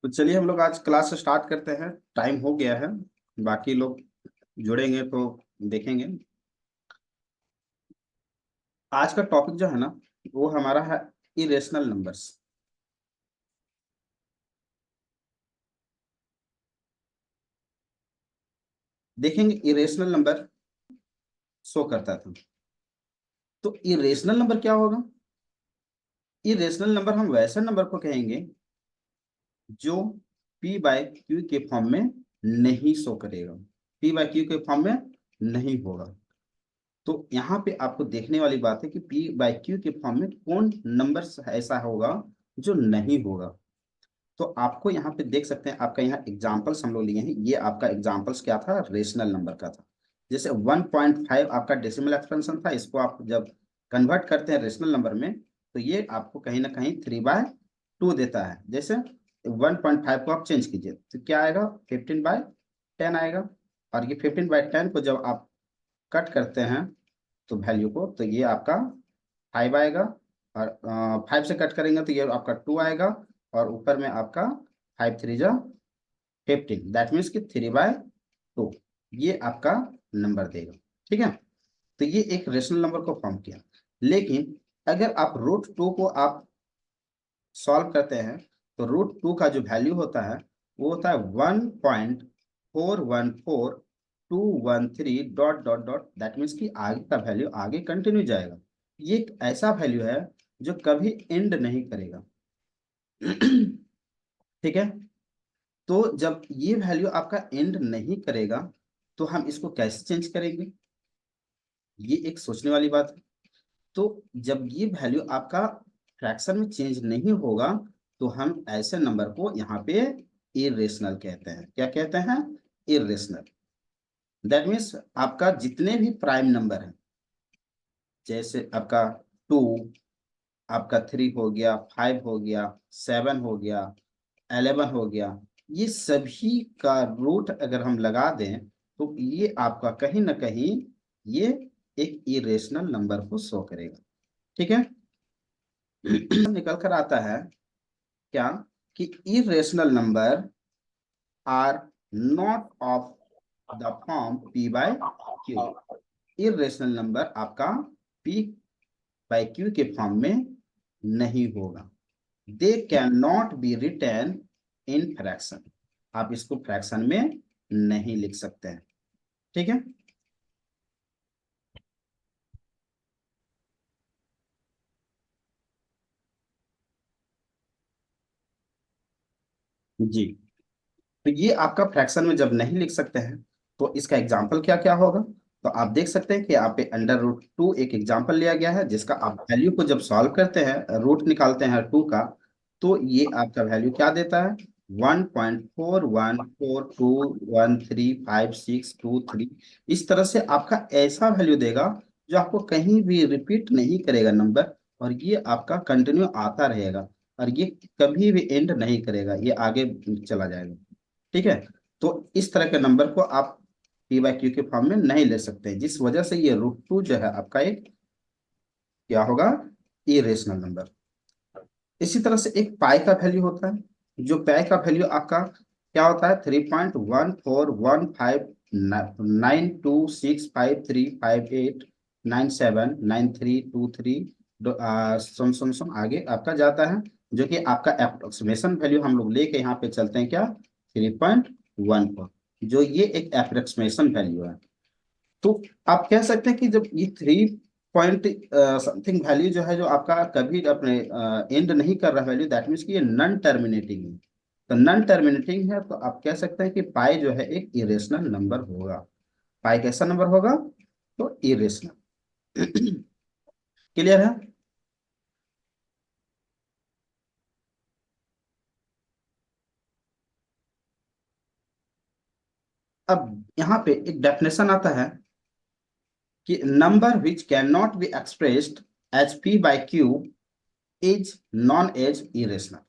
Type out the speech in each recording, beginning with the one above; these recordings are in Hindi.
तो चलिए हम लोग आज क्लास स्टार्ट करते हैं। टाइम हो गया है, बाकी लोग जुड़ेंगे तो देखेंगे। आज का टॉपिक जो है ना, वो हमारा है इरेशनल नंबर्स। देखेंगे इरेशनल नंबर शो करता था। तो इरेशनल नंबर क्या होगा? इरेशनल नंबर हम वैसे नंबर को कहेंगे जो p बाय क्यू के फॉर्म में नहीं शो करेगा, p बाय क्यू के फॉर्म में नहीं होगा। तो यहाँ पे आपको देखने वाली बात है कि p बाय क्यू के फॉर्म में कौन नंबर ऐसा होगा जो नहीं होगा। तो आपको यहाँ पे देख सकते हैं, आपका यहाँ एग्जांपल्स हम लोग लिए हैं। ये आपका एग्जांपल्स क्या था? रेशनल नंबर का था। जैसे 1.5 आपका डेसिमल एक्सपेंशन था, इसको आप जब कन्वर्ट करते हैं रेशनल नंबर में तो ये आपको कहीं ना कहीं 3/2 देता है। जैसे 1.5 को आप चेंज कीजिए तो क्या आएगा? 15/10 आएगा। और ये 15/10 को जब आप कट करते हैं तो वैल्यू को, तो ये आपका 5 आएगा। और 5 से कट करेंगे तो ये आपका 2 आएगा। और ऊपर में आपका 5×3 = 15, दैट मीन्स कि 3/2 ये आपका नंबर देगा। ठीक है, तो ये एक रेशनल नंबर को फॉर्म किया। लेकिन अगर आप √2 को आप सॉल्व करते हैं तो √2 का जो वैल्यू होता है वो होता है 1.414213 dot dot dot, that means कि आगे का वैल्यू आगे कंटिन्यू जाएगा। ये एक ऐसा वैल्यू है जो कभी एंड नहीं करेगा। ठीक है, तो जब ये वैल्यू आपका एंड नहीं करेगा तो हम इसको कैसे चेंज करेंगे? ये एक सोचने वाली बात है। तो जब ये वैल्यू आपका फ्रैक्शन में चेंज नहीं होगा तो हम ऐसे नंबर को यहाँ पे इरेशनल कहते हैं। क्या कहते हैं? इरेशनल। दैट मीन्स आपका जितने भी प्राइम नंबर हैं, जैसे आपका 2, आपका 3 हो गया, 5 हो गया, 7 हो गया, 11 हो गया, ये सभी का रूट अगर हम लगा दें तो ये आपका कहीं ना कहीं ये एक इरेशनल नंबर को शो करेगा। ठीक है, निकल कर आता है क्या कि irrational number are not of the form p by q. Irrational number आपका p बाय क्यू के फॉर्म में नहीं होगा। They can not be written in fraction. आप इसको फ्रैक्शन में नहीं लिख सकते हैं। ठीक है, जी। तो ये आपका फ्रैक्शन में जब नहीं लिख सकते हैं तो इसका एग्जाम्पल क्या क्या होगा? तो आप देख सकते हैं कि यहाँ पे √2 एक एग्जाम्पल लिया गया है, जिसका आप वैल्यू को जब सॉल्व करते हैं, रूट निकालते हैं 2 का, तो ये आपका वैल्यू क्या देता है? 1.4142135623। इस तरह से आपका ऐसा वैल्यू देगा जो आपको कहीं भी रिपीट नहीं करेगा नंबर, और ये आपका कंटिन्यू आता रहेगा और ये कभी भी एंड नहीं करेगा, ये आगे चला जाएगा। ठीक है, तो इस तरह के नंबर को आप p बाय क्यू के फॉर्म में नहीं ले सकते, जिस वजह से ये √2 जो है आपका एक क्या होगा? Irrational number. इसी तरह से एक पाई का वैल्यू होता है। जो पाई का वैल्यू आपका क्या होता है? 3.14152653589799323 सुन सुन सुन आगे आपका जाता है, जो कि आपका अप्रोक्सीमेशन वैल्यू हम लोग लेके यहाँ पे चलते हैं क्या? 3.1 पर, जो ये एक अप्रोक्सीमेशन वैल्यू है। तो आप कह सकते हैं कि जब ये 3 समथिंग वैल्यू जो है, जो आपका कभी अपने एंड नहीं कर रहा वैल्यू, दैट मीन्स कि ये नॉन टर्मिनेटिंग है। तो नॉन टर्मिनेटिंग है तो आप कह सकते हैं कि पाई जो है एक इरेशनल नंबर होगा। पाई कैसा नंबर होगा? तो इरेशनल। क्लियर है? अब यहाँ पे एक डेफिनेशन आता है कि number which can not be expressed as p by q is known as irrational.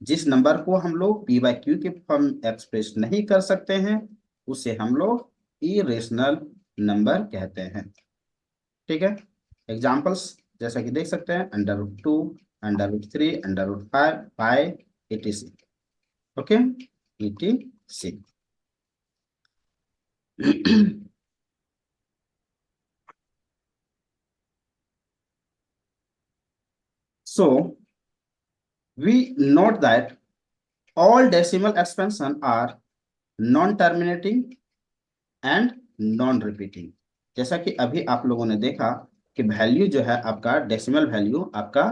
जिस नंबर को हम लोग p बाय क्यू के फॉर्म एक्सप्रेस नहीं कर सकते हैं उसे हम लोग इरेशनल नंबर कहते हैं। ठीक है, एग्जांपल्स जैसा कि देख सकते हैं, √2, √3, √5, पाई, etc। Okay, ETC. So we note that all decimal expansion are non-terminating and non repeating. जैसा कि अभी आप लोगों ने देखा कि वैल्यू जो है आपका डेसिमल वैल्यू आपका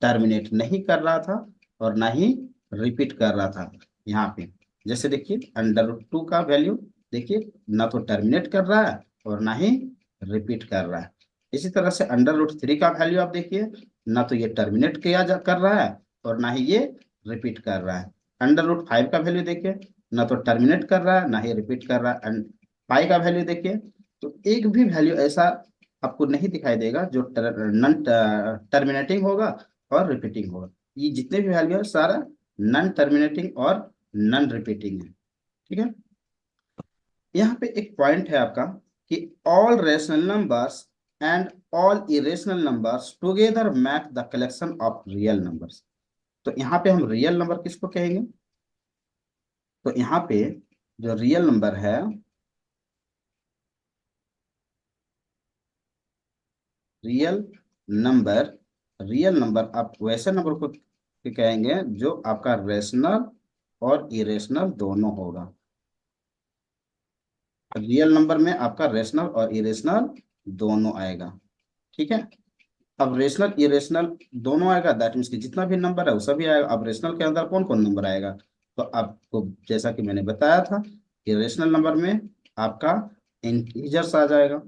टर्मिनेट नहीं कर रहा था और ना ही रिपीट कर रहा था. यहाँ पे जैसे देखिए अंडर 2 का वैल्यू देखिए ना तो टर्मिनेट कर रहा है और ना ही रिपीट कर रहा है. इसी तरह से अंडर 3 का वैल्यू आप देखिए ना तो ये टर्मिनेट कर रहा है और ना ही ये रिपीट कर रहा है. अंडर 5 का वैल्यू देखिए ना तो टर्मिनेट कर रहा है ना ही रिपीट कर रहा है. पाई का वैल्यू देखिए तो एक भी वैल्यू ऐसा आपको नहीं दिखाई देगा जो नॉन टर्मिनेटिंग होगा और रिपीटिंग होगा. ये जितने भी वैल्यू है सारा नॉन टर्मिनेटिंग और नॉन रिपीटिंग है. ठीक है. यहाँ पे एक पॉइंट है आपका कि all rational numbers and all irrational numbers together make the collection of real numbers. तो यहाँ पे हम रियल नंबर किसको कहेंगे? तो यहाँ पे जो रियल नंबर है, रियल नंबर, रियल नंबर आप वैसे नंबर को कहेंगे जो आपका रेशनल और इरेशनल दोनों होगा. रियल नंबर में आपका रेशनल और इरेशनल दोनों आएगा. ठीक है. अब रेशनल इरेशनल दोनों आएगा दैट मीन्स कि जितना भी नंबर है वो सभी आएगा. अब रेशनल के अंदर कौन कौन नंबर आएगा? तो आपको जैसा कि मैंने बताया था कि रेशनल नंबर में आपका इंटीजर्स आ जाएगा.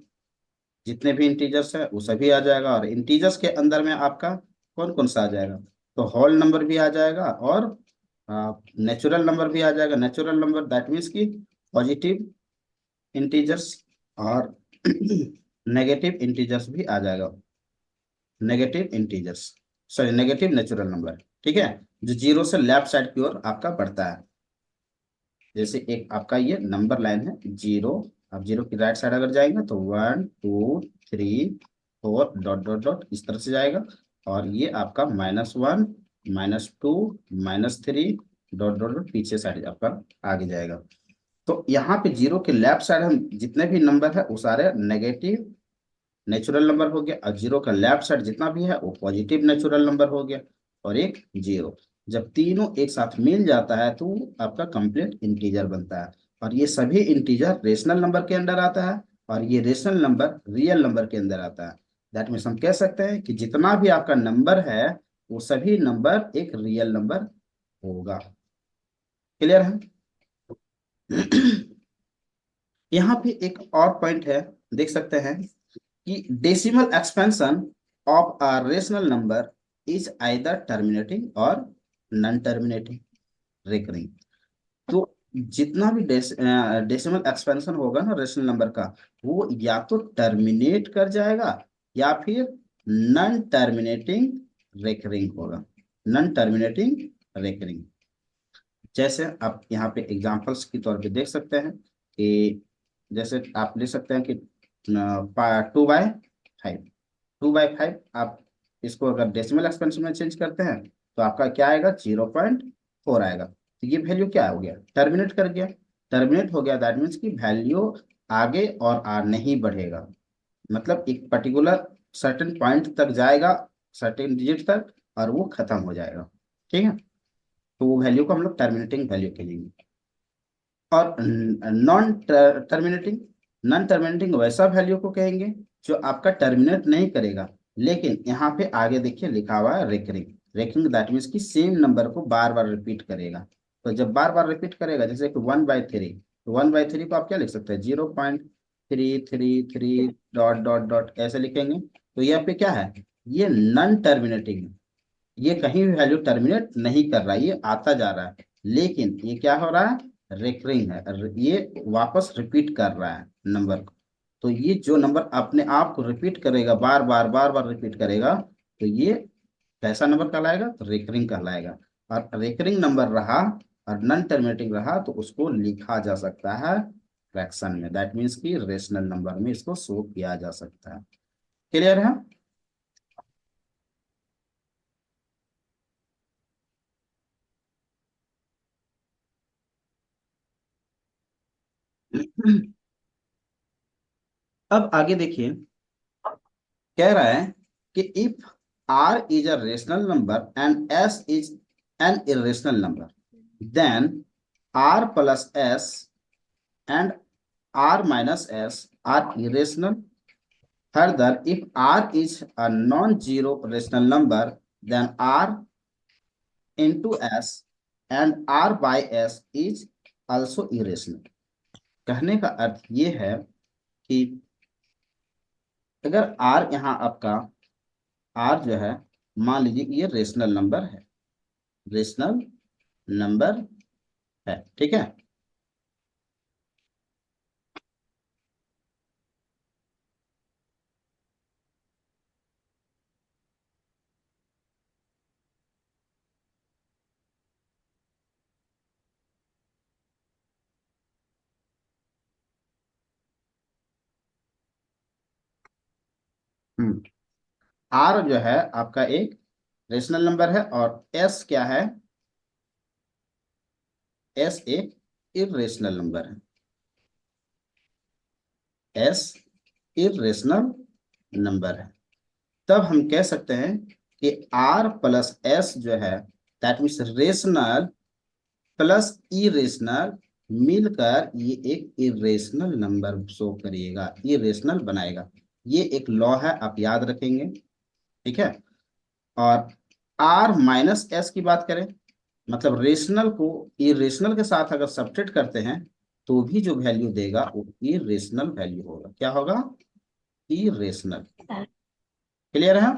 जितने भी इंटीजर्स है वो सभी आ जाएगा. और इंटीजर्स के अंदर में आपका कौन कौन सा आ जाएगा? तो होल नंबर भी आ जाएगा और नेचुरल नंबर भी आ जाएगा. नेचुरल नंबर दैट मीन्स की पॉजिटिव इंटीजर्स और नेगेटिव इंटीजर्स भी आ जाएगा. Negative integers, sorry negative natural number. ठीक है. जो जीरो से लेफ्ट साइड की ओर आपका बढ़ता है. जैसे एक आपका ये नंबर लाइन है जीरो. आप जीरो की राइट साइड अगर जाएंगे तो 1 2 3 4 डॉट डॉट डॉट इस तरह से जाएगा. और ये आपका -1 -2 -3 डॉट डॉट डॉट पीछे साइड आपका आगे जाएगा. तो यहाँ पे जीरो के लेफ्ट साइड हम जितने भी नंबर है वो सारे नेगेटिव नेचुरल नंबर हो गया. और जीरो का लेफ्ट साइड जितना भी है वो पॉजिटिव नेचुरल नंबर हो गया. और एक जीरो. जब तीनों एक साथ मिल जाता है तो आपका कंप्लीट इंटीजर बनता है. और ये सभी इंटीजर रेशनल नंबर के अंदर आता है और ये रेशनल नंबर रियल नंबर के अंदर आता है. दैट मीन्स हम कह सकते हैं कि जितना भी आपका नंबर है वो सभी नंबर एक रियल नंबर होगा. क्लियर है? यहाँ पे एक और पॉइंट है, देख सकते हैं कि decimal expansion of a rational number is either terminating और नॉन टर्मिनेटिंग रिकरिंग. तो जितना भी डेसिमल एक्सपेंशन होगा ना रेशनल नंबर का वो या तो टर्मिनेट कर जाएगा या फिर नॉन टर्मिनेटिंग रिकरिंग होगा. Non terminating recurring. जैसे आप यहाँ पे एग्जांपल्स के तौर पे देख सकते हैं कि जैसे आप ले सकते हैं कि 2/5. 2/5 आप इसको अगर डेसिमल एक्सपेंशन में चेंज करते हैं तो आपका क्या आएगा? 0.4 आएगा. तो ये वैल्यू क्या हो गया? टर्मिनेट कर गया. टर्मिनेट हो गया दैट मीन्स की वैल्यू आगे और नहीं बढ़ेगा. मतलब एक पर्टिकुलर सर्टेन पॉइंट तक जाएगा, सर्टेन डिजिट तक, और वो खत्म हो जाएगा. ठीक है. तो वो वैल्यू को हम लोग टर्मिनेटिंग वैल्यू कहेंगे. और नॉन टर्मिनेटिंग, नॉन टर्मिनेटिंग वैसा वैल्यू को कहेंगे जो आपका टर्मिनेट नहीं करेगा लेकिन यहाँ पे आगे देखिए लिखा हुआ है रेकरिंग. रेकरिंग दैट मीन्स कि सेम नंबर को बार बार रिपीट करेगा. तो जब बार बार रिपीट करेगा जैसे कि 1/3, तो 1/3 को आप क्या लिख सकते हैं? 0.333 डॉट डॉट डॉट ऐसे लिखेंगे. तो यहाँ पे क्या है? ये नॉन टर्मिनेटिंग है. ये कहीं भी वैल्यू टर्मिनेट नहीं कर रहा है, ये आता जा रहा है. लेकिन ये क्या हो रहा है? रिकरिंग है. ये वापस रिपीट कर रहा है नंबर को. तो ये जो नंबर अपने आप को रिपीट करेगा, बार बार रिपीट करेगा, तो ये कैसा नंबर कहलाएगा? तो रिकरिंग कहलाएगा. और रिकरिंग नंबर रहा और नॉन टर्मिनेटिंग रहा तो उसको लिखा जा सकता है फ्रैक्शन में. दैट मीन्स कि रेशनल नंबर में इसको शो किया जा सकता है. क्लियर है? अब आगे देखिए, कह रहा है कि if r is a rational number and s is an irrational number, then r plus s and r minus s are irrational. Further, if r is a non-zero rational number, then r into s and r by s is also irrational. कहने का अर्थ ये है कि अगर r यहाँ आपका r जो है, मान लीजिए ये रेशनल नंबर है, रेशनल नंबर है, ठीक है. हम्म. r जो है आपका एक रेशनल नंबर है और s क्या है, s एक इरेशनल नंबर है, s इरेशनल नंबर है. तब हम कह सकते हैं कि r प्लस s जो है, that means rational plus irrational मिलकर ये एक इरेशनल नंबर शो करिएगा, इरेशनल बनाएगा. ये एक लॉ है, आप याद रखेंगे, ठीक है. और r माइनस एस की बात करें, मतलब रेशनल को इरेशनल के साथ अगर सब्ट्रैक्ट करते हैं तो भी जो वैल्यू देगा वो इरेशनल वैल्यू होगा. क्या होगा, इरेशनल. क्लियर है.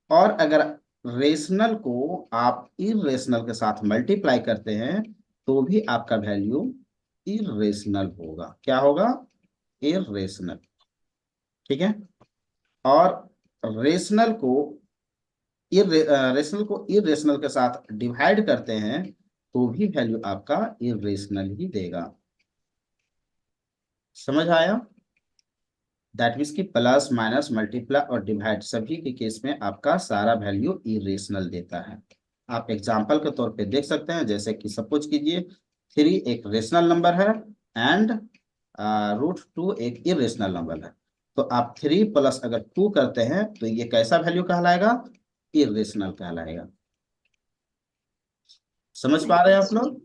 और अगर रेशनल को आप इरेशनल के साथ मल्टीप्लाई करते हैं तो भी आपका वैल्यू इरेशनल होगा. क्या होगा, इरेशनल, ठीक है. और रेशनल को रेशनल को इरेशनल के साथ डिवाइड करते हैं तो भी वैल्यू आपका इरेशनल ही देगा. समझ आया. दैट मीन्स कि प्लस माइनस मल्टीप्लाई और डिवाइड सभी के केस में आपका सारा वैल्यू इरेशनल देता है. आप एग्जाम्पल के तौर पे देख सकते हैं, जैसे कि सपोज कीजिए 3 एक रेशनल नंबर है एंड √2 एक इरेशनल नंबर है. तो आप 3 प्लस अगर 2 करते हैं तो ये कैसा वैल्यू कहलाएगा, इरेशनल कहलाएगा. समझ पा रहे हैं आप लोग.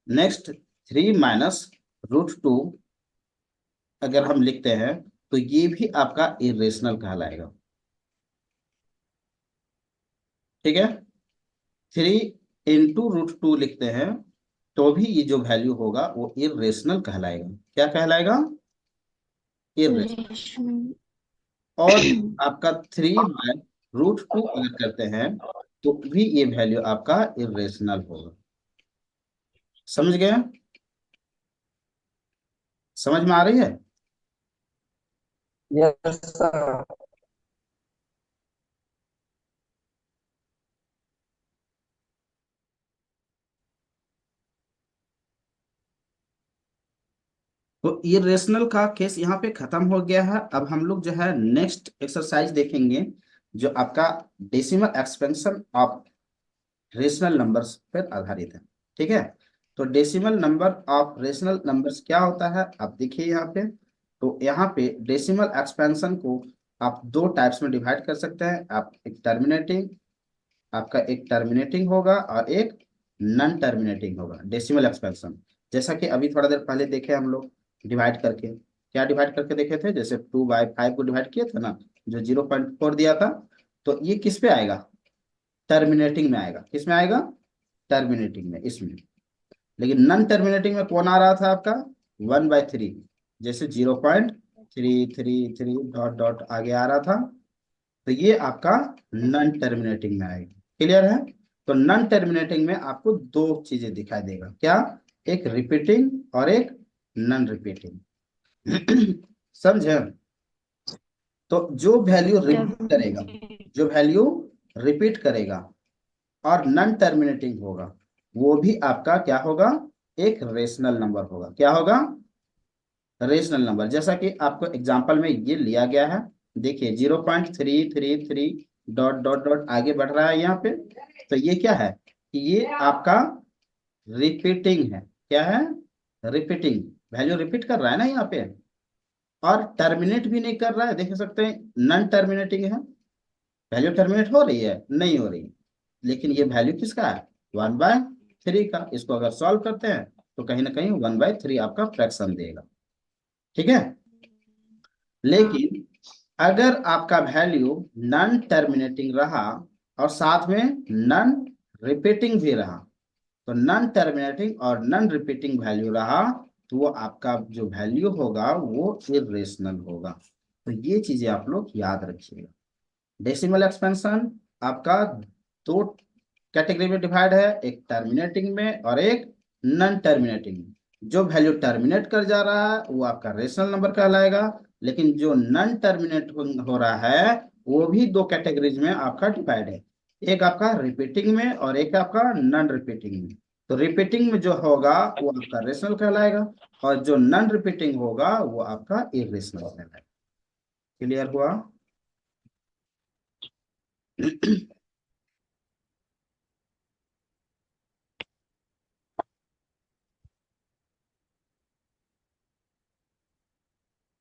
नेक्स्ट 3 माइनस √2 अगर हम लिखते हैं तो ये भी आपका इरेशनल कहलाएगा, ठीक है. 3 इंटू √2 लिखते हैं तो भी ये जो वैल्यू होगा वो इरेशनल कहलाएगा. क्या कहलाएगा, इरेशनल. और आपका 3/√2 अगर करते हैं तो भी ये वैल्यू आपका इरेशनल होगा. समझ गए, समझ में आ रही है. Yes sir. तो इरेशनल का केस यहाँ पे खत्म हो गया है. अब हम लोग जो है नेक्स्ट एक्सरसाइज देखेंगे जो आपका decimal expansion of rational numbers पर आधारित है, ठीक है. तो decimal number of rational numbers क्या होता है आप देखिए यहाँ पे. तो यहाँ पे डेसिमल एक्सपेंशन को आप दो टाइप्स में डिवाइड कर सकते हैं. आप एक टर्मिनेटिंग, आपका एक टर्मिनेटिंग होगा और एक नॉन टर्मिनेटिंग होगा डेसिमल एक्सपेंशन. जैसा कि अभी थोड़ा देर पहले देखे हम लोग डिवाइड करके, क्या डिवाइड करके देखे थे, जैसे 2/5 को डिवाइड किए थे ना, जो 0.4 दिया था. तो ये किस पे आएगा, टर्मिनेटिंग में आएगा. किस में आएगा, टर्मिनेटिंग में, इसमें. लेकिन नॉन टर्मिनेटिंग में कौन आ रहा था आपका, 1/3, जैसे 0.333 डॉट डॉट आगे आ रहा था. तो ये आपका नॉन टर्मिनेटिंग में आएगा. क्लियर है. तो नॉन टर्मिनेटिंग में आपको दो चीजें दिखाई देगा, क्या, एक रिपीटिंग और एक नॉन रिपीटिंग. समझे. तो जो वैल्यू रिपीट करेगा, जो वैल्यू रिपीट करेगा और नॉन टर्मिनेटिंग होगा वो भी आपका क्या होगा, एक रेशनल नंबर होगा. क्या होगा, रेशनल नंबर. जैसा कि आपको एग्जांपल में ये लिया गया है, देखिए 0.333 डॉट डॉट डॉट आगे बढ़ रहा है यहाँ पे. तो ये क्या है कि ये आपका रिपीटिंग है. क्या है, रिपीटिंग, वैल्यू रिपीट कर रहा है ना यहाँ पे, और टर्मिनेट भी नहीं कर रहा है, देख सकते हैं नॉन टर्मिनेटिंग है, वैल्यू टर्मिनेट हो रही है, नहीं हो रही, लेकिन ये वैल्यू किसका है, 1/3 का। इसको अगर सॉल्व करते हैं तो कहीं ना कहीं 1/3 आपका फ्रैक्शन देगा, ठीक है। लेकिन अगर आपका वैल्यू नॉन टर्मिनेटिंग रहा और साथ में नॉन रिपीटिंग भी रहा, तो नॉन टर्मिनेटिंग और नॉन रिपीटिंग वैल्यू रहा, तो वो आपका जो वैल्यू होगा वो इरेशनल होगा। तो ये चीजें आप लोग याद रखिएगा। डेसिमल एक्सपेंशन आपका दो कैटेगरी में डिवाइड है, एक टर्मिनेटिंग में और एक नॉन टर्मिनेटिंग में। जो वैल्यू टर्मिनेट कर जा रहा है वो आपका रेशनल नंबर कहलाएगा, लेकिन जो नॉन टर्मिनेट हो रहा है वो भी दो कैटेगरीज में आपका डिवाइड है, एक आपका रिपीटिंग में और एक आपका नॉन रिपीटिंग में। तो रिपीटिंग में जो होगा वो आपका रेशनल कहलाएगा, और जो नॉन रिपीटिंग होगा वो आपका इरेशनल कहलाएगा। क्लियर हुआ?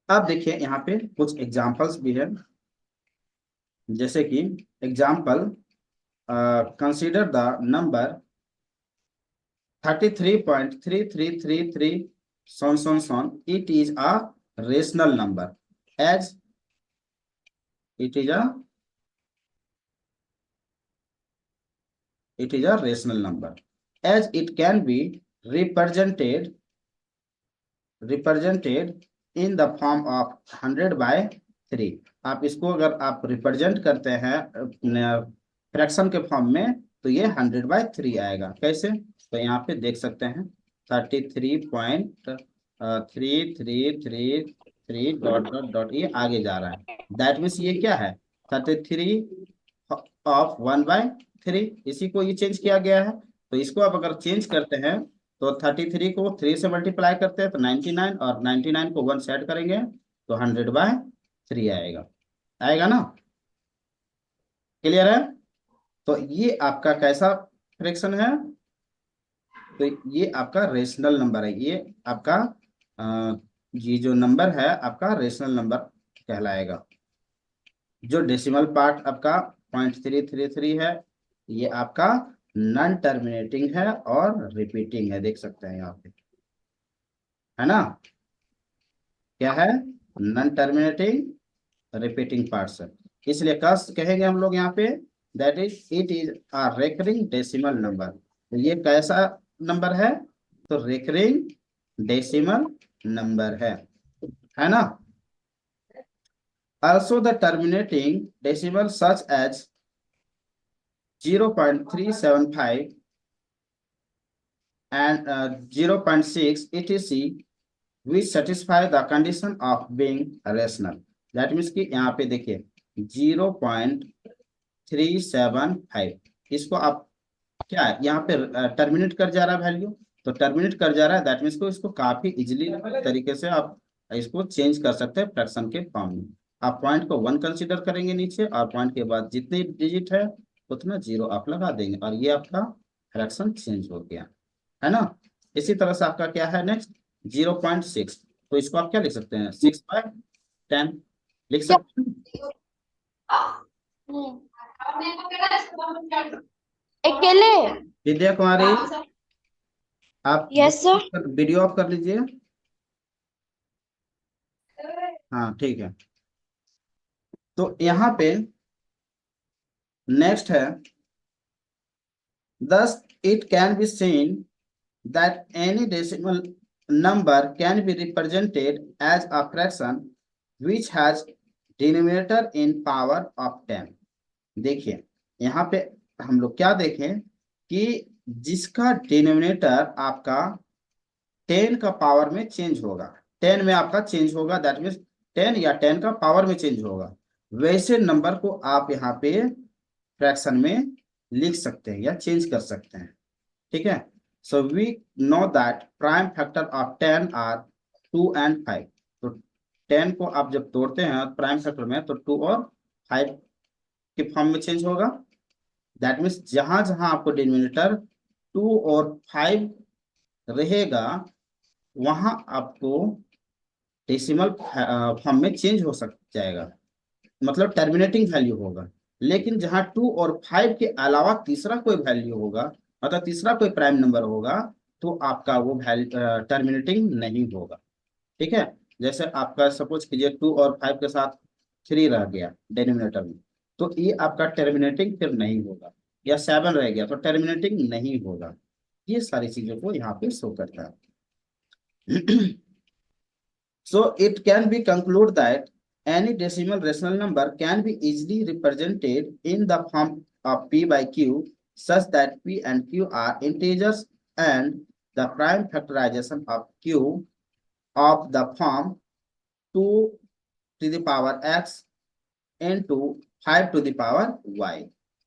अब देखिए यहाँ पे कुछ एग्जांपल्स भी है, जैसे कि example, consider the number 33.3333 son, it is a rational number as it is a rational number as it can be represented in the form of 100/3। आप इसको अगर आप रिप्रेजेंट करते हैं फ्रैक्शन के फॉर्म में तो ये 100/3 आएगा। कैसे? तो यहाँ पे देख सकते हैं 33.3333 डॉट डॉट डॉट ये आगे जा रहा है, दैट मीन्स ये क्या है, 33 of 1/3, इसी को ये चेंज किया गया है। तो इसको आप अगर चेंज करते हैं तो 33 को 3 से मल्टीप्लाई करते हैं तो 99, और 99 को 1 से ऐड करेंगे तो 100/3 आएगा, आएगा ना? क्लियर है? तो ये आपका कैसा फ्रैक्शन है, तो ये आपका रेशनल नंबर है, ये आपका ये जो नंबर है आपका रेशनल नंबर कहलाएगा। जो डेसिमल पार्ट आपका 0.333 है, ये आपका नॉन टर्मिनेटिंग है और रिपीटिंग है, देख सकते हैं यहाँ पे, है ना? क्या है, नॉन टर्मिनेटिंग रिपीटिंग पार्ट्स है, इसलिए कस कहेंगे हम लोग यहाँ पे, that is it is a recurring decimal number. तो ये कैसा नंबर है, तो रेकरिंग डेसिमल नंबर है ना? Also the terminating decimal such as 0.375 and 0.6 etc which satisfy the condition of being rational। That means कि यहाँ पे देखिए 0.375, इसको आप क्या है यहाँ पे टर्मिनेट कर जा रहा है वैल्यू, तो टर्मिनेट कर जा रहा है, दैट मीन्स को इसको काफी इजिली तरीके से आप इसको चेंज कर सकते हैं फ्रैक्शन के फॉर्म में। आप पॉइंट को 1 कंसीडर करेंगे नीचे, और पॉइंट के बाद जितने डिजिट है उतना 0 आप लगा देंगे, और ये आपका फ्रैक्शन चेंज हो गया, है ना? इसी तरह से आपका क्या है नेक्स्ट, 0.6, तो इसको आप क्या लिख सकते हैं, 6/10 लिख सकते हैं। अकेले। विद्या कुमारी, आप यस सर। वीडियो ऑफ कर लीजिए। हाँ ठीक है। तो यहाँ पे नेक्स्ट है, thus it can be seen that any decimal number can be represented as a fraction which has denominator in power of 10। देखिए यहाँ पे हम लोग क्या देखें कि जिसका डिनोमिनेटर आपका 10 का पावर में चेंज होगा, 10 में आपका चेंज होगा, दैट मीन्स 10 या 10 का पावर में चेंज होगा, वैसे नंबर को आप यहाँ पे फ्रैक्शन में लिख सकते हैं या चेंज कर सकते हैं, ठीक है। So we know that prime factor of 10 are 2 and 5। तो 10 को आप जब तोड़ते हैं प्राइम फैक्टर में तो 2 और 5 के फॉर्म में चेंज होगा, दैट मीन्स जहां जहां आपको डिनोमिनेटर 2 और 5 रहेगा वहां आपको डेसिमल फॉर्म में चेंज हो सक जाएगा, मतलब टर्मिनेटिंग वैल्यू होगा। लेकिन जहां 2 और 5 के अलावा तीसरा कोई वैल्यू होगा, मतलब तीसरा कोई प्राइम नंबर होगा, तो आपका वो वैल्यू टर्मिनेटिंग नहीं होगा। ठीक है, जैसे आपका सपोज कीजिए 2 और 5 के साथ 3 रह गया डिनोमिनेटर में, तो ये आपका टर्मिनेटिंग फिर नहीं होगा। या 7 रह गया तो टर्मिनेटिंग नहीं होगा। ये सारी चीजों को यहाँ पे शो करता है। So it can be concluded that any decimal rational number can be easily represented in the form of P by Q such that P and Q are integers, and the prime factorization of Q of the form 2 to the power x into 5 to the power y।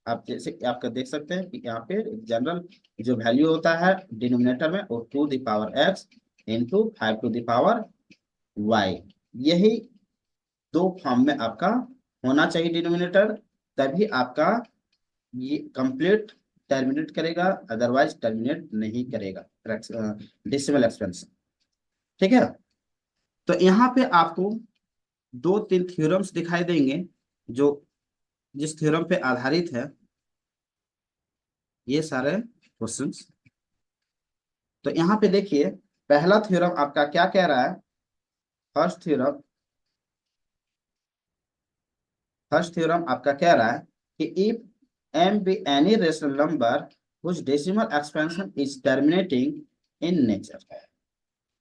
आप जैसे आपका देख सकते हैं कि यहाँ पे जनरल जो वैल्यू होता है डिनोमिनेटर में वो 2 the power x into 5 to the power y, यही दो फॉर्म में आपका होना चाहिए डिनोमिनेटर, तभी आपका ये कंप्लीट टर्मिनेट करेगा, अदरवाइज टर्मिनेट नहीं करेगा डेसिमल एक्सपेंशन। ठीक है, तो यहाँ पे आपको 2-3 थ्योरम्स दिखाई देंगे जो जिस थ्योरम पे आधारित है ये सारे क्वेश्चंस। तो यहाँ पे देखिए पहला थ्योरम आपका क्या कह रहा है। फर्स्ट थ्योरम फर्स्ट थ्योरम आपका कह रहा है कि if m be any rational number whose decimal expansion is terminating in nature।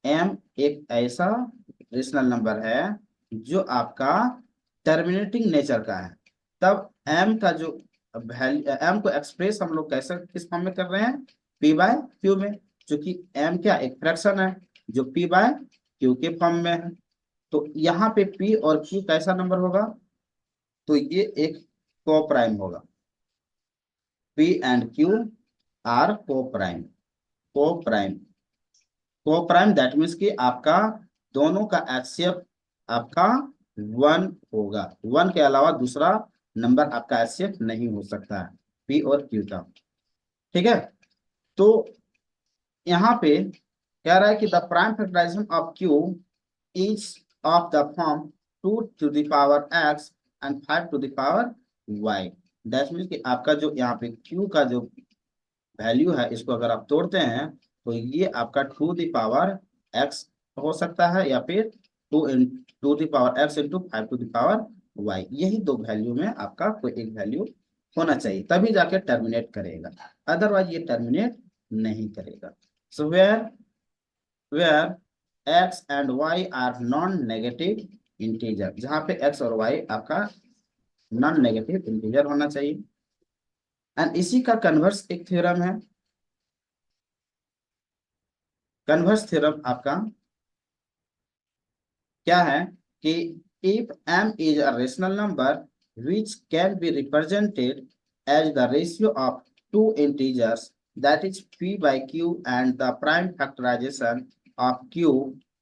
m एक ऐसा रेशनल नंबर है जो आपका टर्मिनेटिंग नेचर का है, तब m का जो वैल्यू m को एक्सप्रेस हम लोग कैसे किस फॉर्म में कर रहे हैं, p बाय q में, क्योंकि m क्या एक फ्रैक्शन है जो p बाय q के फॉर्म में है। तो यहाँ पे p और q कैसा नंबर होगा, तो ये एक को प्राइम होगा। P एंड Q आर को प्राइम, को प्राइम, को प्राइम दैट मीन्स कि आपका दोनों का एचसीएफ आपका 1 होगा। 1 के अलावा दूसरा नंबर आपका एचसीएफ नहीं हो सकता है P और Q का। ठीक है, तो यहाँ पे कह रहा है कि the prime factorization of Q is of the form 2 to the power x and 5 to the power y। That means कि आपका जो यहाँ पे Q का जो वैल्यू है इसको अगर आप तोड़ते हैं तो ये आपका 2 द पावर x हो सकता है, या फिर 2 the power x into 5 to the power y। यही दो वैल्यू में आपका कोई एक वैल्यू होना चाहिए, तभी जाके टर्मिनेट करेगा, अदरवाइज ये टर्मिनेट नहीं करेगा। So where x and y are non negative integer, जहां पे x और y आपका नॉन नेगेटिव इंटीजर होना चाहिए। एंड इसी का कन्वर्स एक थ्योरम है। कन्वर्स थ्योरम आपका क्या है कि if m is a rational number which can be represented as the ratio of two integers, that is p by q, and the prime factorization of q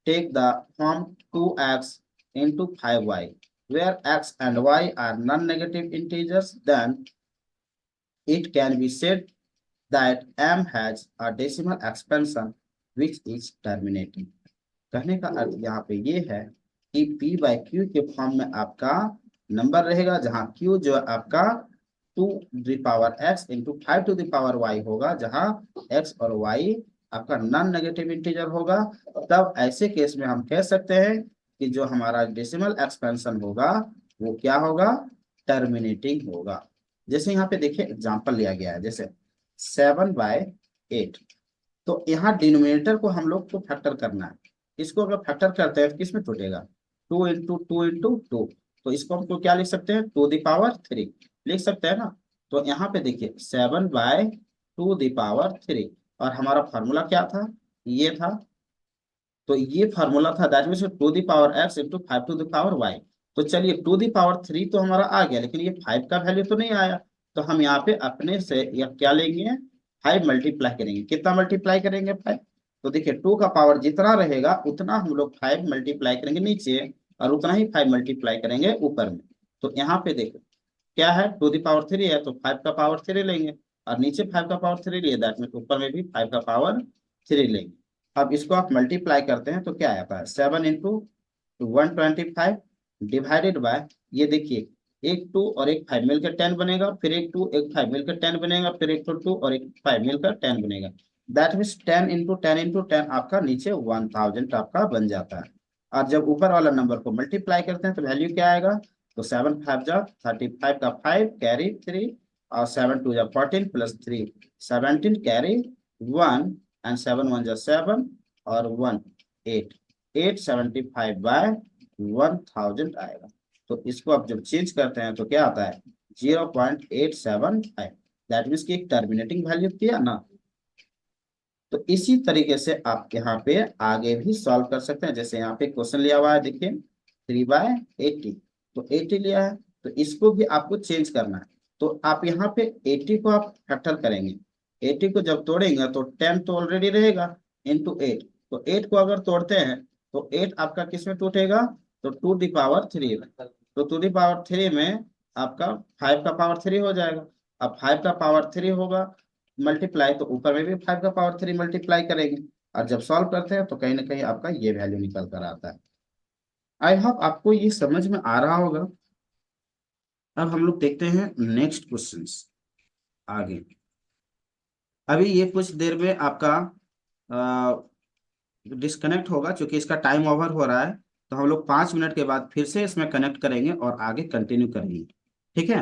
take the form 2x into 5y, where x and y are non-negative integers, then it can be said that m has a decimal expansion which is terminating। कहने का अर्थ यहाँ पे ये है कि p बाय q के फॉर्म में आपका नंबर रहेगा, जहां q जो आपका 2 the power x into 5 to the power y होगा, जहां x और y आपका नॉन नेगेटिव इंटीजर होगा। तब ऐसे केस में हम कह सकते हैं कि जो हमारा डेसिमल एक्सपेंशन होगा वो क्या होगा, टर्मिनेटिंग होगा। जैसे यहाँ पे देखिए एग्जांपल लिया गया है, जैसे 7/8, तो यहाँ डिनोमिनेटर को हम लोग को फैक्टर करना है। इसको अगर फैक्टर करते हैं तो किस में टूटेगा, 2 इंटू 2 इंटू 2, तो इसको हमको क्या लिख सकते हैं, 2 द पावर 3 लिख सकते हैं ना। तो यहाँ पे देखिए 7/2 द पावर 3, और हमारा फार्मूला क्या था, ये था, तो ये फार्मूला था that means 2 the power x into 5 to the power y। तो चलिए 2 द पावर 3 तो हमारा आ गया, लेकिन ये 5 का वैल्यू तो नहीं आया, तो हम यहाँ पे अपने से या क्या लेंगे, 5 मल्टीप्लाई करेंगे। कितना मल्टीप्लाई करेंगे, 5। तो देखिए 2 का पावर जितना रहेगा उतना हम लोग 5 मल्टीप्लाई करेंगे नीचे, और उतना ही 5 मल्टीप्लाई करेंगे ऊपर में। तो यहाँ पे देखो क्या है, 2 द पावर 3 है तो 5 का पावर 3 लेंगे, और नीचे 5 का पावर 3 लिए दैट मीन ऊपर में भी 5 का पावर 3 लेंगे। अब इसको आप मल्टीप्लाई करते हैं तो क्या आता है, 7 × 125 डिवाइडेड बाय, ये देखिए एक 2 और एक 5 मिलकर 10 बनेगा, फिर एक 2 एक 5 मिलकर 10 बनेगा, फिर एक 2 और एक 5 मिलकर 10 बनेगा। दैट मीन्स 10 × 10 × 10 आपका नीचे 1000 आपका बन जाता है। और जब ऊपर वाला नंबर को मल्टीप्लाई करते हैं तो वैल्यू क्या आएगा, तो 7 5 जा 35 का 5 कैरी 3, और 7 2 जा 14 प्लस 3 17 कैरी 1, एंड 7 1 जा 7 और 1 8 875 बाय 1000 आएगा। तो इसको आप जब चेंज करते हैं तो क्या आता है, 0.875। दैट मीन्स की एक टर्मिनेटिंग वैल्यू किया ना। तो इसी तरीके से आप यहाँ पे आगे भी सॉल्व कर सकते हैं। जैसे यहाँ पे क्वेश्चन लिया हुआ है, देखिए 3/80, तो 80 लिया है, तो इसको भी आपको चेंज करना है। तो आप यहाँ पे 80 को आप फैक्टर करेंगे, 80 को जब तोड़ेंगे तो 10 तो ऑलरेडी रहेगा इंटू 8, तो 8 को अगर तोड़ते हैं तो 8 आपका किस में टूटेगा, तो 2 दी पावर 3 में। तो 2 दी पावर 3 में आपका 5 का पावर 3 हो जाएगा। अब 5 का पावर 3 होगा मल्टीप्लाई, तो ऊपर में भी 5 का पावर 3 मल्टीप्लाई करेंगे, और जब सॉल्व करते हैं तो कहीं ना कहीं आपका ये वैल्यू निकल कर आता है। आई होप आपको ये समझ में आ रहा होगा। अब हम लोग देखते हैं नेक्स्ट क्वेश्चंस आगे। अभी ये कुछ देर में आपका डिस्कनेक्ट होगा क्योंकि इसका टाइम ओवर हो रहा है, तो हम लोग 5 मिनट के बाद फिर से इसमें कनेक्ट करेंगे और आगे कंटिन्यू करेंगे। ठीक है,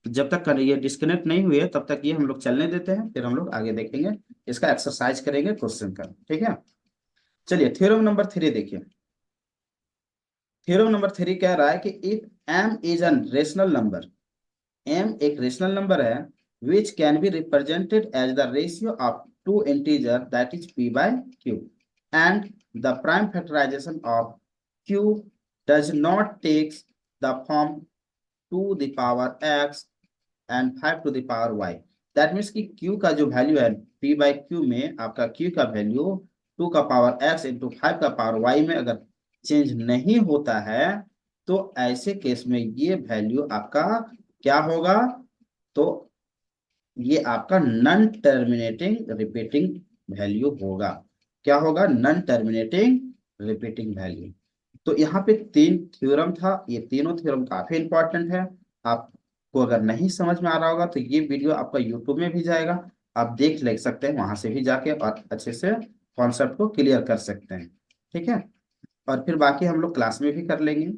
तो जब तक ये डिस्कनेक्ट नहीं हुए तब तक ये हम लोग चलने देते हैं, फिर हम लोग आगे देखेंगे, इसका एक्सरसाइज करेंगे क्वेश्चन का। ठीक है, चलिए थ्योरम नंबर 3 देखिए। थ्योरम नंबर 3 कह रहा है कि if m is an rational number, m एक रेशनल नंबर है, which can be represented as the ratio of two integer, that is p by q, and the prime factorization of q does not take the form 2 the power x and 5 to the power y। That means कि q का जो वैल्यू है p by q में, आपका q का वैल्यू 2 का पावर x इंटू 5 का पावर y में अगर चेंज नहीं होता है, तो ऐसे केस में ये वैल्यू आपका क्या होगा, तो ये आपका नॉन टर्मिनेटिंग रिपीटिंग वैल्यू होगा। क्या होगा, नॉन टर्मिनेटिंग रिपीटिंग वैल्यू। तो यहाँ पे 3 थ्योरम था, ये तीनों थ्योरम काफी इंपॉर्टेंट है। आपको अगर नहीं समझ में आ रहा होगा तो ये वीडियो आपका यूट्यूब में भी जाएगा, आप देख ले सकते हैं वहां से भी जाके, और अच्छे से कॉन्सेप्ट को क्लियर कर सकते हैं। ठीक है, और फिर बाकी हम लोग क्लास में भी कर लेंगे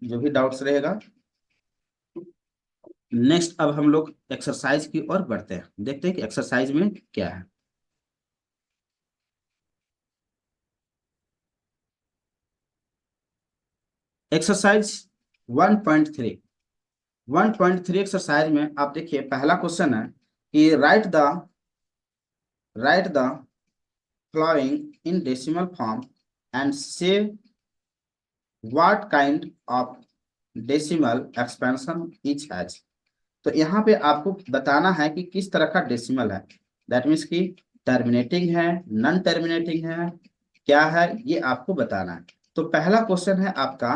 जो भी डाउट्स रहेगा। नेक्स्ट अब हम लोग एक्सरसाइज की ओर बढ़ते हैं, देखते हैं कि एक्सरसाइज में क्या है। एक्सरसाइज 1.3, 1.3 एक्सरसाइज में आप देखिए पहला क्वेश्चन है कि write the following in decimal form and say what kind of decimal expansion each has. तो यहाँ पे आपको बताना है कि किस तरह का डेसिमल है, दैट मीन्स कि टर्मिनेटिंग है, नॉन टर्मिनेटिंग है, क्या है, ये आपको बताना है। तो पहला क्वेश्चन है आपका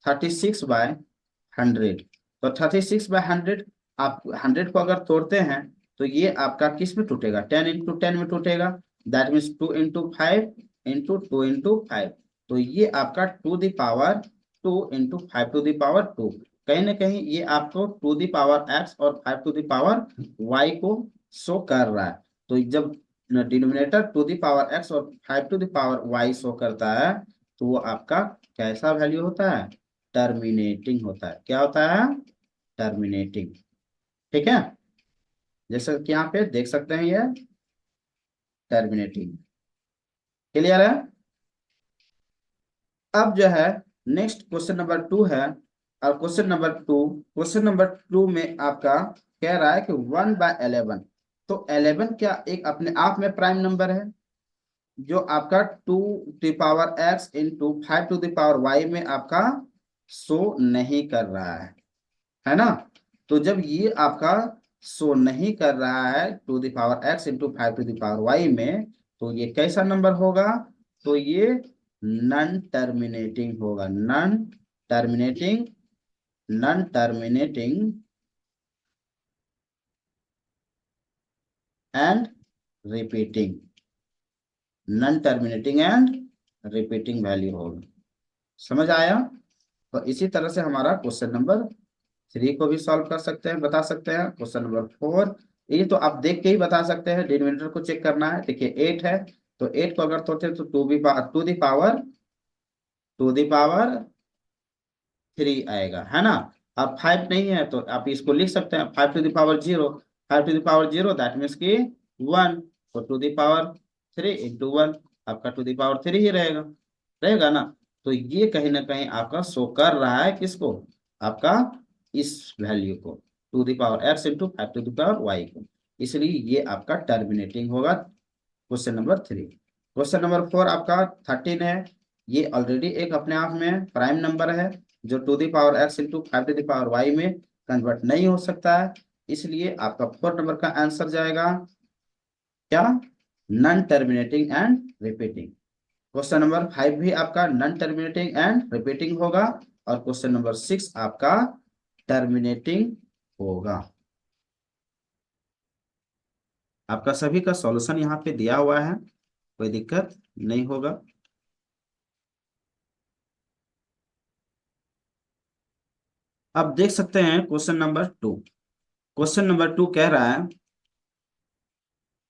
36/100। तो 36/100, आप 100 को अगर तोड़ते हैं तो ये आपका किस में टूटेगा, 10 × 10 में टूटेगा। That means 2 × 5 into 2 × 5। तो ये आपका 2 × 5 टू दी पावर 2 कहीं ना कहीं ये आपको 2 दी पावर x और 5 टू दी पावर y को शो कर रहा है। तो जब डिनोमिनेटर 2 दी पावर x और 5 to the power y show करता है, तो वो आपका कैसा वैल्यू होता है, टर्मिनेटिंग होता है। क्या होता है, टर्मिनेटिंग। ठीक है, जैसे कि यहाँ पे देख सकते हैं ये टर्मिनेटिंग। क्लियर है। अब जो है नेक्स्ट क्वेश्चन नंबर 2 है, और क्वेश्चन नंबर 2 में आपका कह रहा है कि 1/11। तो 11 क्या एक अपने आप में प्राइम नंबर है, जो आपका 2 the power x into 5 to the power y में आपका शो नहीं कर रहा है ना। तो जब ये आपका शो नहीं कर रहा है 2 the power x into 5 to the power y में, तो ये कैसा नंबर होगा, तो ये नॉन टर्मिनेटिंग होगा। Terminating non terminating and repeating. Non terminating and repeating value होगा। समझ आया? तो इसी तरह से हमारा क्वेश्चन नंबर 3 को भी सॉल्व कर सकते हैं, बता सकते हैं। क्वेश्चन नंबर 4, ये तो आप देख के ही बता सकते हैं, डिनोमिनेटर को चेक करना है। देखिए 8 है, तो 8 को अगर तोड़ते तो टू दी पावर 3 आएगा, है ना। अब 5 नहीं है तो आप इसको लिख सकते हैं 5 to the power 0। 5 to the power 0 that means की 1, तो टू द पावर 3 इंटू 1, आपका टू द पावर 3 ही रहेगा, रहेगा ना। तो ये कहीं ना कहीं आपका शो कर रहा है किसको, आपका इस वैल्यू को, to the power x into 5 to the power y को। इसलिए ये आपका टर्मिनेटिंग होगा क्वेश्चन नंबर 3। क्वेश्चन नंबर 4 आपका 13 है। ये ऑलरेडी एक अपने आप में प्राइम नंबर है, जो to the power x into 5 to the power y में कन्वर्ट नहीं हो सकता है। इसलिए आपका 4 नंबर का आंसर जाएगा क्या, non terminating and repeating. Question number 5 भी आपका नॉन टर्मिनेटिंग एंड रिपीटिंग होगा, और क्वेश्चन नंबर 6 आपका टर्मिनेटिंग होगा। आपका सभी का सॉल्यूशन यहाँ पे दिया हुआ है, कोई दिक्कत नहीं होगा। अब देख सकते हैं क्वेश्चन नंबर 2। क्वेश्चन नंबर 2 कह रहा है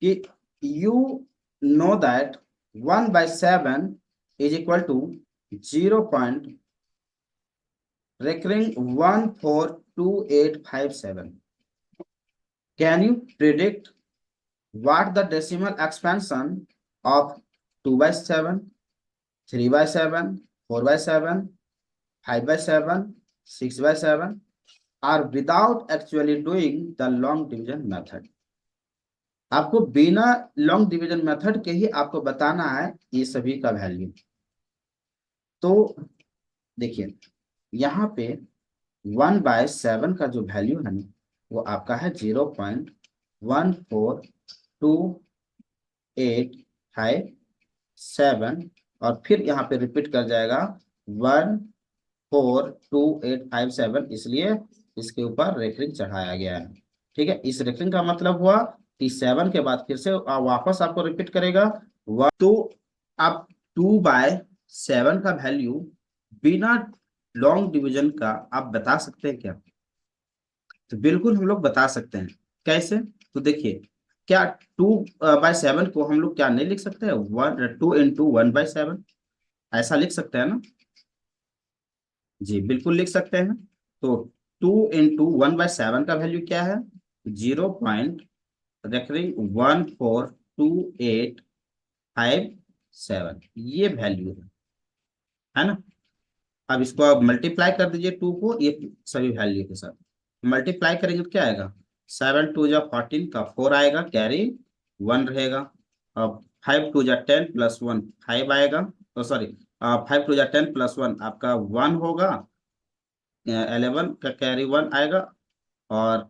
कि you know that 1/7 is equal to 0. recurring 142857. Can you predict what the decimal expansion of 2/7, 3/7, 4/7, 5/7, 6/7 are without actually doing the long division method? आपको बिना लॉन्ग डिवीजन मेथड के ही आपको बताना है ये सभी का वैल्यू। तो देखिए यहाँ पे 1/7 का जो वैल्यू है ना, वो आपका है 0.14287, और फिर यहाँ पे रिपीट कर जाएगा 142857, इसलिए इसके ऊपर रेफरिंग चढ़ाया गया है। ठीक है, इस रेफरिंग का मतलब हुआ कि 7 के बाद फिर से वापस आपको रिपीट करेगा। तो आप 2/7 का वैल्यू बिना लॉन्ग डिवीजन का आप बता सकते हैं क्या? तो बिल्कुल हम लोग बता सकते हैं। कैसे? तो देखिए, क्या 2/7 को हम लोग क्या नहीं लिख सकते हैं, 2 इंटू 1/7, ऐसा लिख सकते हैं ना। जी बिल्कुल लिख सकते हैं। तो 2 इंटू 1/7 का वैल्यू क्या है, 0.14287, ये वैल्यू है ना। अब इसको आप मल्टीप्लाई कर दीजिए 2 को ये सभी वैल्यू के साथ मल्टीप्लाई करेंगे तो क्या आएगा, 7 2 जा 14 का 4 आएगा, कैरी 1 रहेगा। अब 5 2 जा 10 प्लस 1 5 आएगा, तो सॉरी 5 2 जा 10 प्लस 1 आपका 1 होगा, 11 का कैरी 1 आएगा, और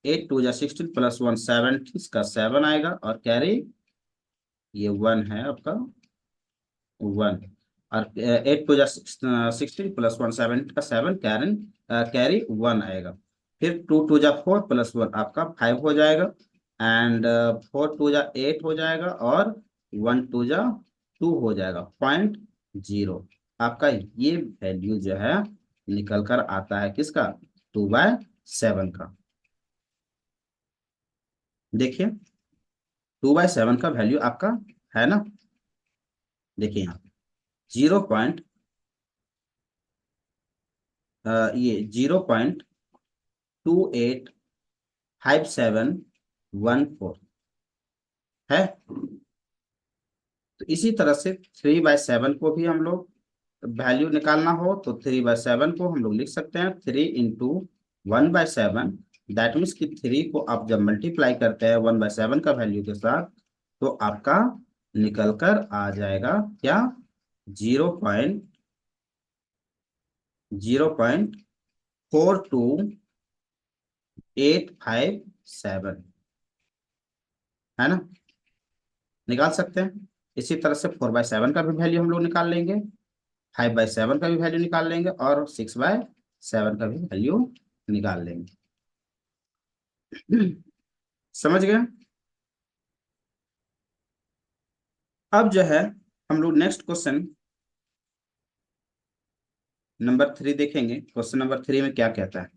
8 2 जा 16 प्लस 1 17 का 7 आएगा, और कैरी ये 1 है आपका 1, और 8 2 जा 16 प्लस 1 7 का 7, कैरी 1 आएगा। फिर 2 2 जा 4 प्लस 1 आपका 5 हो जाएगा, एंड 4 2 जा 8 हो जाएगा, और 1 2 जा 2 हो जाएगा, 0.0। आपका ये वैल्यू जो है निकल कर आता है किसका, 2/7 का। देखिए 2/7 का वैल्यू आपका है ना। देखिए यहाँ 0 पॉइंट ये 0.285714 है। तो इसी तरह से 3/7 को भी हम लोग वैल्यू निकालना हो तो 3/7 को हम लोग लिख सकते हैं 3 इंटू 1/7। दैट मीन्स कि 3 को आप जब मल्टीप्लाई करते हैं 1/7 का वैल्यू के साथ, तो आपका निकल कर आ जाएगा क्या, 0.0.4287, है ना, निकाल सकते हैं। इसी तरह से 4/7 का भी वैल्यू हम लोग निकाल लेंगे, 5/7 का भी वैल्यू निकाल लेंगे, और 6/7 का भी वैल्यू निकाल लेंगे। समझ गए? अब जो है हम लोग नेक्स्ट क्वेश्चन नंबर 3 देखेंगे। क्वेश्चन नंबर 3 में क्या कहता है।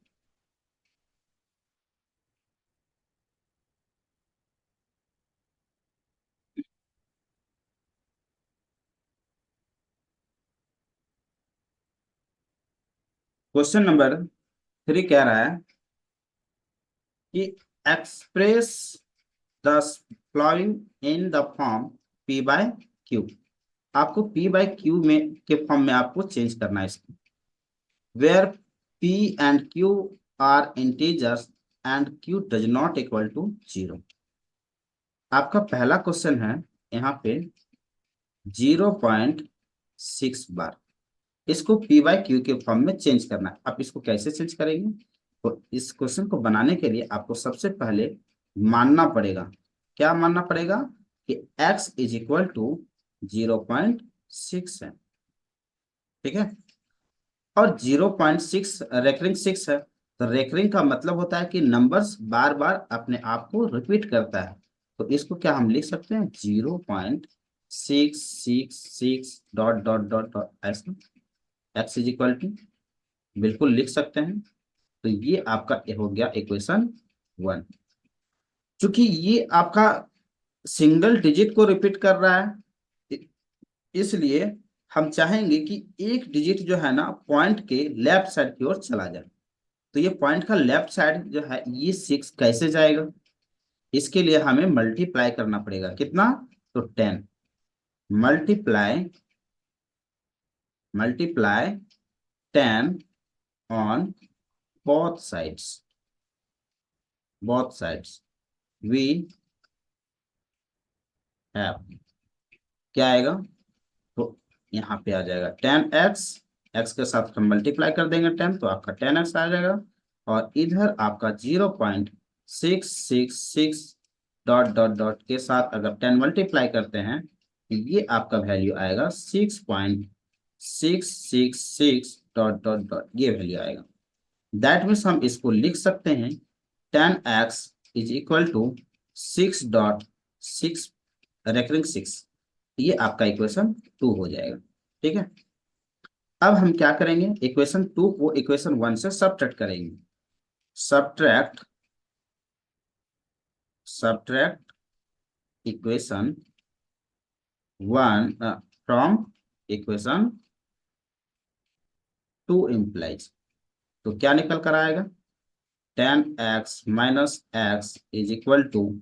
क्वेश्चन नंबर 3 कह रहा है कि express the following in the form p by q. आपको पी बाय क्यू में के फॉर्म में आपको चेंज करना है इसको, where p and q are integers and q does not equal to 0। आपका पहला क्वेश्चन है यहाँ पे 0.6 बार, इसको पी बाय क्यू के फॉर्म में चेंज करना है। आप इसको कैसे चेंज करेंगे, तो इस क्वेश्चन को बनाने के लिए आपको सबसे पहले मानना पड़ेगा, क्या मानना पड़ेगा कि x इज इक्वल टू 0.6 है, ठीक है। और 0.6 रेकरिंग 6 है, तो रेकरिंग का मतलब होता है कि नंबर्स बार बार अपने आप को रिपीट करता है। तो इसको क्या हम लिख सकते हैं 0.666 डॉट डॉट डॉट डॉट ऐसा एक्स इज इक्वल टू, बिल्कुल लिख सकते हैं। तो ये आपका हो गया इक्वेशन 1। चूंकि ये आपका सिंगल डिजिट को रिपीट कर रहा है, इसलिए हम चाहेंगे कि एक डिजिट जो है ना पॉइंट के लेफ्ट साइड की ओर चला जाए। तो ये पॉइंट का लेफ्ट साइड जो है ये 6 कैसे जाएगा, इसके लिए हमें मल्टीप्लाई करना पड़ेगा, कितना, तो 10 multiply multiply 10 on both sides, both sides we have, क्या आएगा, तो यहाँ पे आ जाएगा 10x, x के साथ हम मल्टीप्लाई कर देंगे 10, तो आपका 10x आ जाएगा। और इधर आपका 0.666 डॉट डॉट डॉट के साथ अगर 10 मल्टीप्लाई करते हैं तो ये आपका वैल्यू आएगा 6.666 डॉट डॉट डॉट, ये वैल्यू आएगा। दैट मीन्स हम इसको लिख सकते हैं 10x is equal to 6.6 recurring 6, ये आपका इक्वेशन 2 हो जाएगा, ठीक है। अब हम क्या करेंगे, इक्वेशन 2 को इक्वेशन 1 से सब्ट्रैक्ट करेंगे। Subtract subtract equation 1 from equation 2 implies, तो क्या निकल कर आएगा 10x minus x is equal to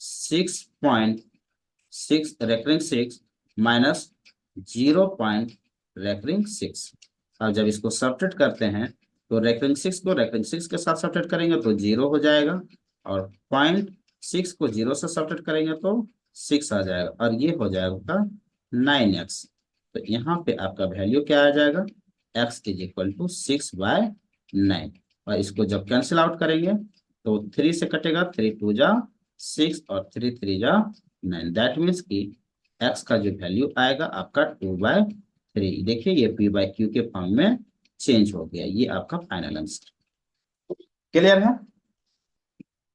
6.6 recurring 6 minus 0. Recurring 6। अब जब इसको सब्ट्रैक्ट करते हैं तो रेकरिंग 6 को रेकरिंग 6 के साथ सब्ट्रैक्ट करेंगे तो 0 हो जाएगा, और 0.6 को 0 से सब्ट्रैक्ट करेंगे तो 6 आ जाएगा, और ये हो जाएगा 9x। तो यहाँ पे आपका वैल्यू क्या आ जाएगा, x इज इक्वल टू 6/9। और इसको जब कैंसिल आउट करेंगे तो 3 से कटेगा, 3 2 जा 6 और 3 3 जा 9। दैट मीन्स कि x का जो वैल्यू आएगा आपका 2/3। देखिए ये p बाय क्यू के फॉर्म में चेंज हो गया, ये आपका फाइनल आंसर। क्लियर है।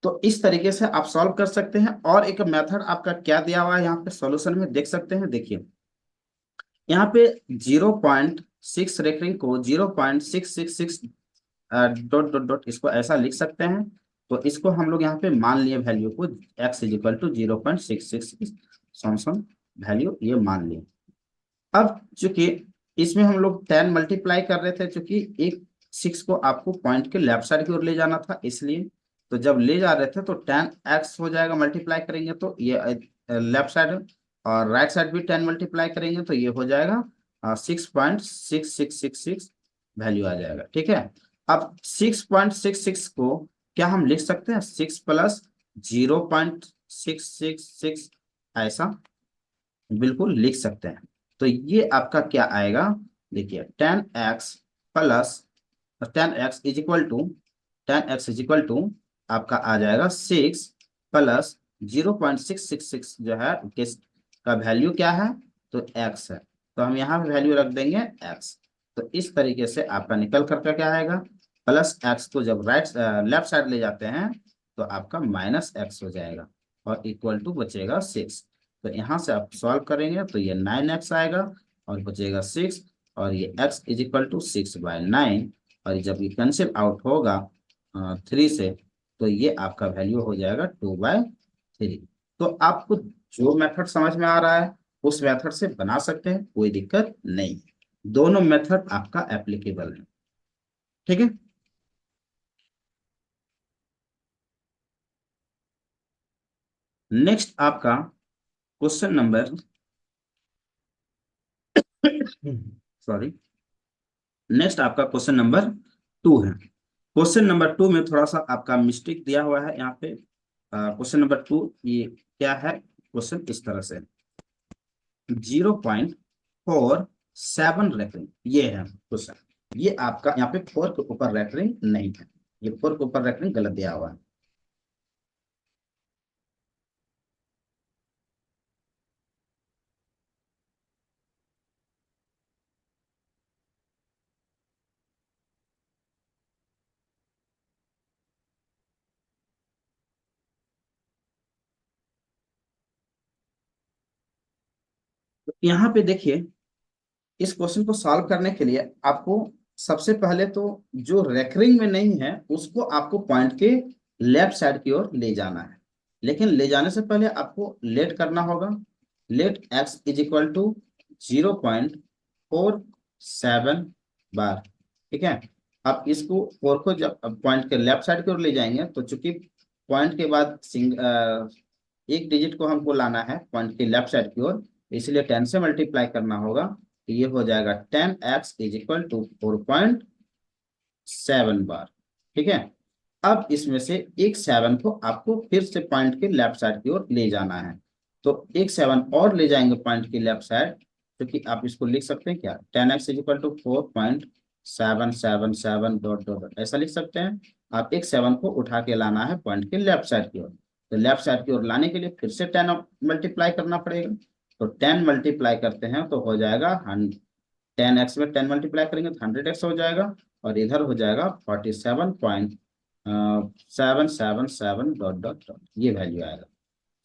तो इस तरीके से आप सॉल्व कर सकते हैं। और एक मेथड आपका क्या दिया हुआ है यहाँ पे सॉल्यूशन में देख सकते हैं, देखिए यहाँ पे 0.6 रेकरिंग को 0.666 डॉट डॉट डॉट इसको ऐसा लिख सकते हैं। तो इसको हम लोग यहाँ पे मान लिए वैल्यू को x इज इक्वल टू 0.666 सॉमसन वैल्यू ये मान लिए। अब चूंकि इसमें हम लोग 10 मल्टीप्लाई कर रहे थे, चूंकि एक 6 को आपको पॉइंट के लेफ्ट साइड की ओर ले जाना था इसलिए, तो जब ले जा रहे थे तो 10x हो जाएगा, मल्टीप्लाई करेंगे तो ये लेफ्ट साइड, और राइट साइड भी 10 मल्टीप्लाई करेंगे तो ये हो जाएगा 6.6666 वैल्यू आ जाएगा, ठीक है। अब 6.666 को क्या हम लिख सकते हैं 6 प्लस 0.666 ऐसा बिल्कुल लिख सकते हैं। तो ये आपका क्या आएगा, देखिए 10x plus 10x is equal to 10x is equal to आपका आ जाएगा 6 प्लस 0.666 जो है किस का वैल्यू क्या है, तो x है, तो हम यहाँ पे वैल्यू रख देंगे x। तो इस तरीके से आपका निकल करके क्या आएगा, प्लस x को जब लेफ्ट साइड ले जाते हैं तो आपका माइनस x हो जाएगा और इक्वल टू बचेगा 6। तो यहाँ से आप सॉल्व करेंगे तो ये 9x आएगा और बचेगा 6, और ये x इज इक्वल टू 6/9, और जब ये कैंसिल आउट होगा 3 से, तो ये आपका वैल्यू हो जाएगा 2/3। तो आपको जो मेथड समझ में आ रहा है उस मेथड से बना सकते हैं, कोई दिक्कत नहीं, दोनों मेथड आपका एप्लीकेबल है। ठीक है। नेक्स्ट आपका क्वेश्चन नंबर सॉरी, नेक्स्ट आपका क्वेश्चन नंबर 2 है। क्वेश्चन नंबर 2 में थोड़ा सा आपका मिस्टेक दिया हुआ है यहाँ पे। क्वेश्चन नंबर 2 ये क्या है, क्वेश्चन इस तरह से 0.47 रेफरिंग, ये है क्वेश्चन। ये आपका यहाँ पे 4 के ऊपर रेफरिंग नहीं है, ये 4 के ऊपर रेफरिंग गलत दिया हुआ है। तो यहाँ पे देखिए, इस क्वेश्चन को सॉल्व करने के लिए आपको सबसे पहले तो जो रेकरिंग में नहीं है उसको आपको पॉइंट के लेफ्ट साइड की ओर ले जाना है, लेकिन ले जाने से पहले आपको लेट करना होगा। Let x is equal to 0.47 bar. ठीक है। अब इसको 4 को जब पॉइंट के लेफ्ट साइड की ओर ले जाएंगे तो चूंकि पॉइंट के बाद एक डिजिट को हमको लाना है पॉइंट के लेफ्ट साइड की ओर, इसलिए 10 से मल्टीप्लाई करना होगा, तो ये हो जाएगा 10x इज इक्वल टू 4.7 बार। ठीक है। अब इसमें से एक 7 को आपको फिर से पॉइंट के लेफ्ट साइड की ओर ले जाना है, तो एक 7 और ले जाएंगे पॉइंट की लेफ्ट साइड, क्योंकि आप इसको लिख सकते हैं क्या, 10x is equal to 4.777 dot dot dot, ऐसा लिख सकते हैं। आप एक 7 को उठा के लाना है पॉइंट के लेफ्ट साइड की ओर, तो लेफ्ट साइड की ओर लाने के लिए फिर से 10 मल्टीप्लाई करना पड़ेगा। तो 10 मल्टीप्लाई करते हैं तो हो जाएगा 10x में 10 मल्टीप्लाई करेंगे तो 100x हो जाएगा, और इधर हो जाएगा 47.777 डॉट डॉट डॉट, ये वैल्यू आएगा।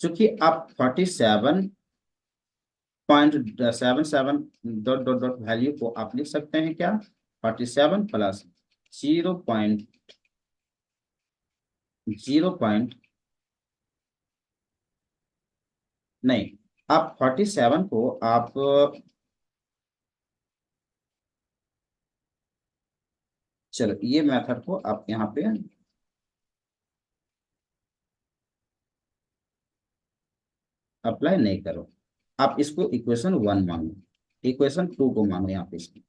चूंकि आप 47.77 डॉट डॉट डॉट वैल्यू को आप लिख सकते हैं क्या, 47 प्लस 0.0 नहीं, आप 47 को आप, चलो ये मेथड को आप यहाँ पे अप्लाई नहीं करो, आप इसको इक्वेशन 1 मानो, इक्वेशन 2 को मानो यहाँ पे इसको।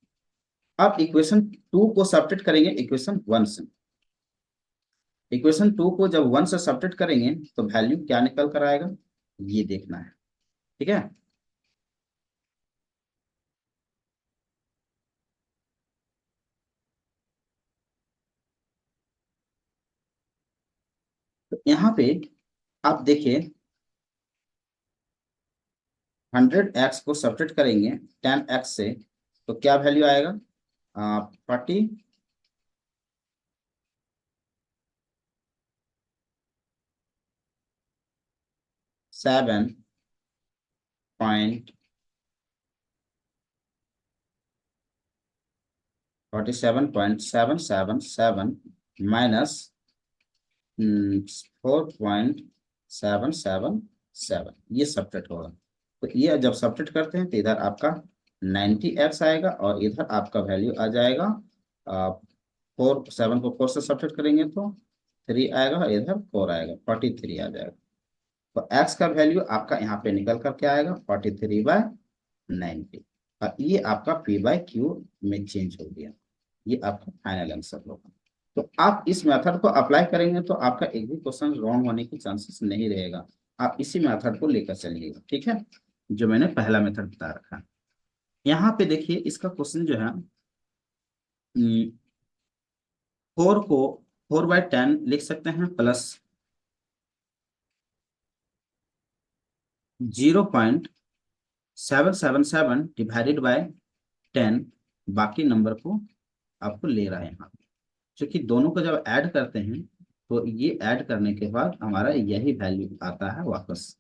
आप इक्वेशन 2 को सब्ट्रैक्ट करेंगे इक्वेशन 1 से, इक्वेशन 2 को जब 1 से सब्ट्रैक्ट करेंगे तो वैल्यू क्या निकल कर आएगा, ये देखना है। ठीक है। तो यहाँ पे आप देखिए 100x को सब्ट्रैक्ट करेंगे 10x से, तो क्या वैल्यू आएगा, 47.777 माइनस 4.777, ये सब्ट्रैक्ट होगा। तो ये जब सब्ट्रैक्ट करते हैं तो इधर आपका 90x आएगा और इधर आपका वैल्यू आ जाएगा, 7 को 4 से सब्ट्रैक्ट करेंगे तो 3 आएगा, और इधर 4 आएगा, 43 आ जाएगा। तो x का वैल्यू आपका यहाँ पे निकल कर क्या आएगा, 43/90, और ये आपका p/q में चेंज हो गया, ये आपका फाइनल आंसर होगा। तो आप इस मेथड को अप्लाई करेंगे तो आपका एक भी क्वेश्चन रॉन्ग होने की चांसेस नहीं रहेगा, आप इसी मेथड को लेकर चलिएगा। ठीक है, जो मैंने पहला मेथड बता रखा है। यहाँ पे देखिए इसका क्वेश्चन जो है 4 को 4/10 लिख सकते हैं, प्लस 0.777 डिवाइडेड बाय 10, बाकी नंबर को आपको ले रहा है यहाँ पे, क्योंकि दोनों को जब ऐड करते हैं तो ये ऐड करने के बाद हमारा यही वैल्यू आता है वापस।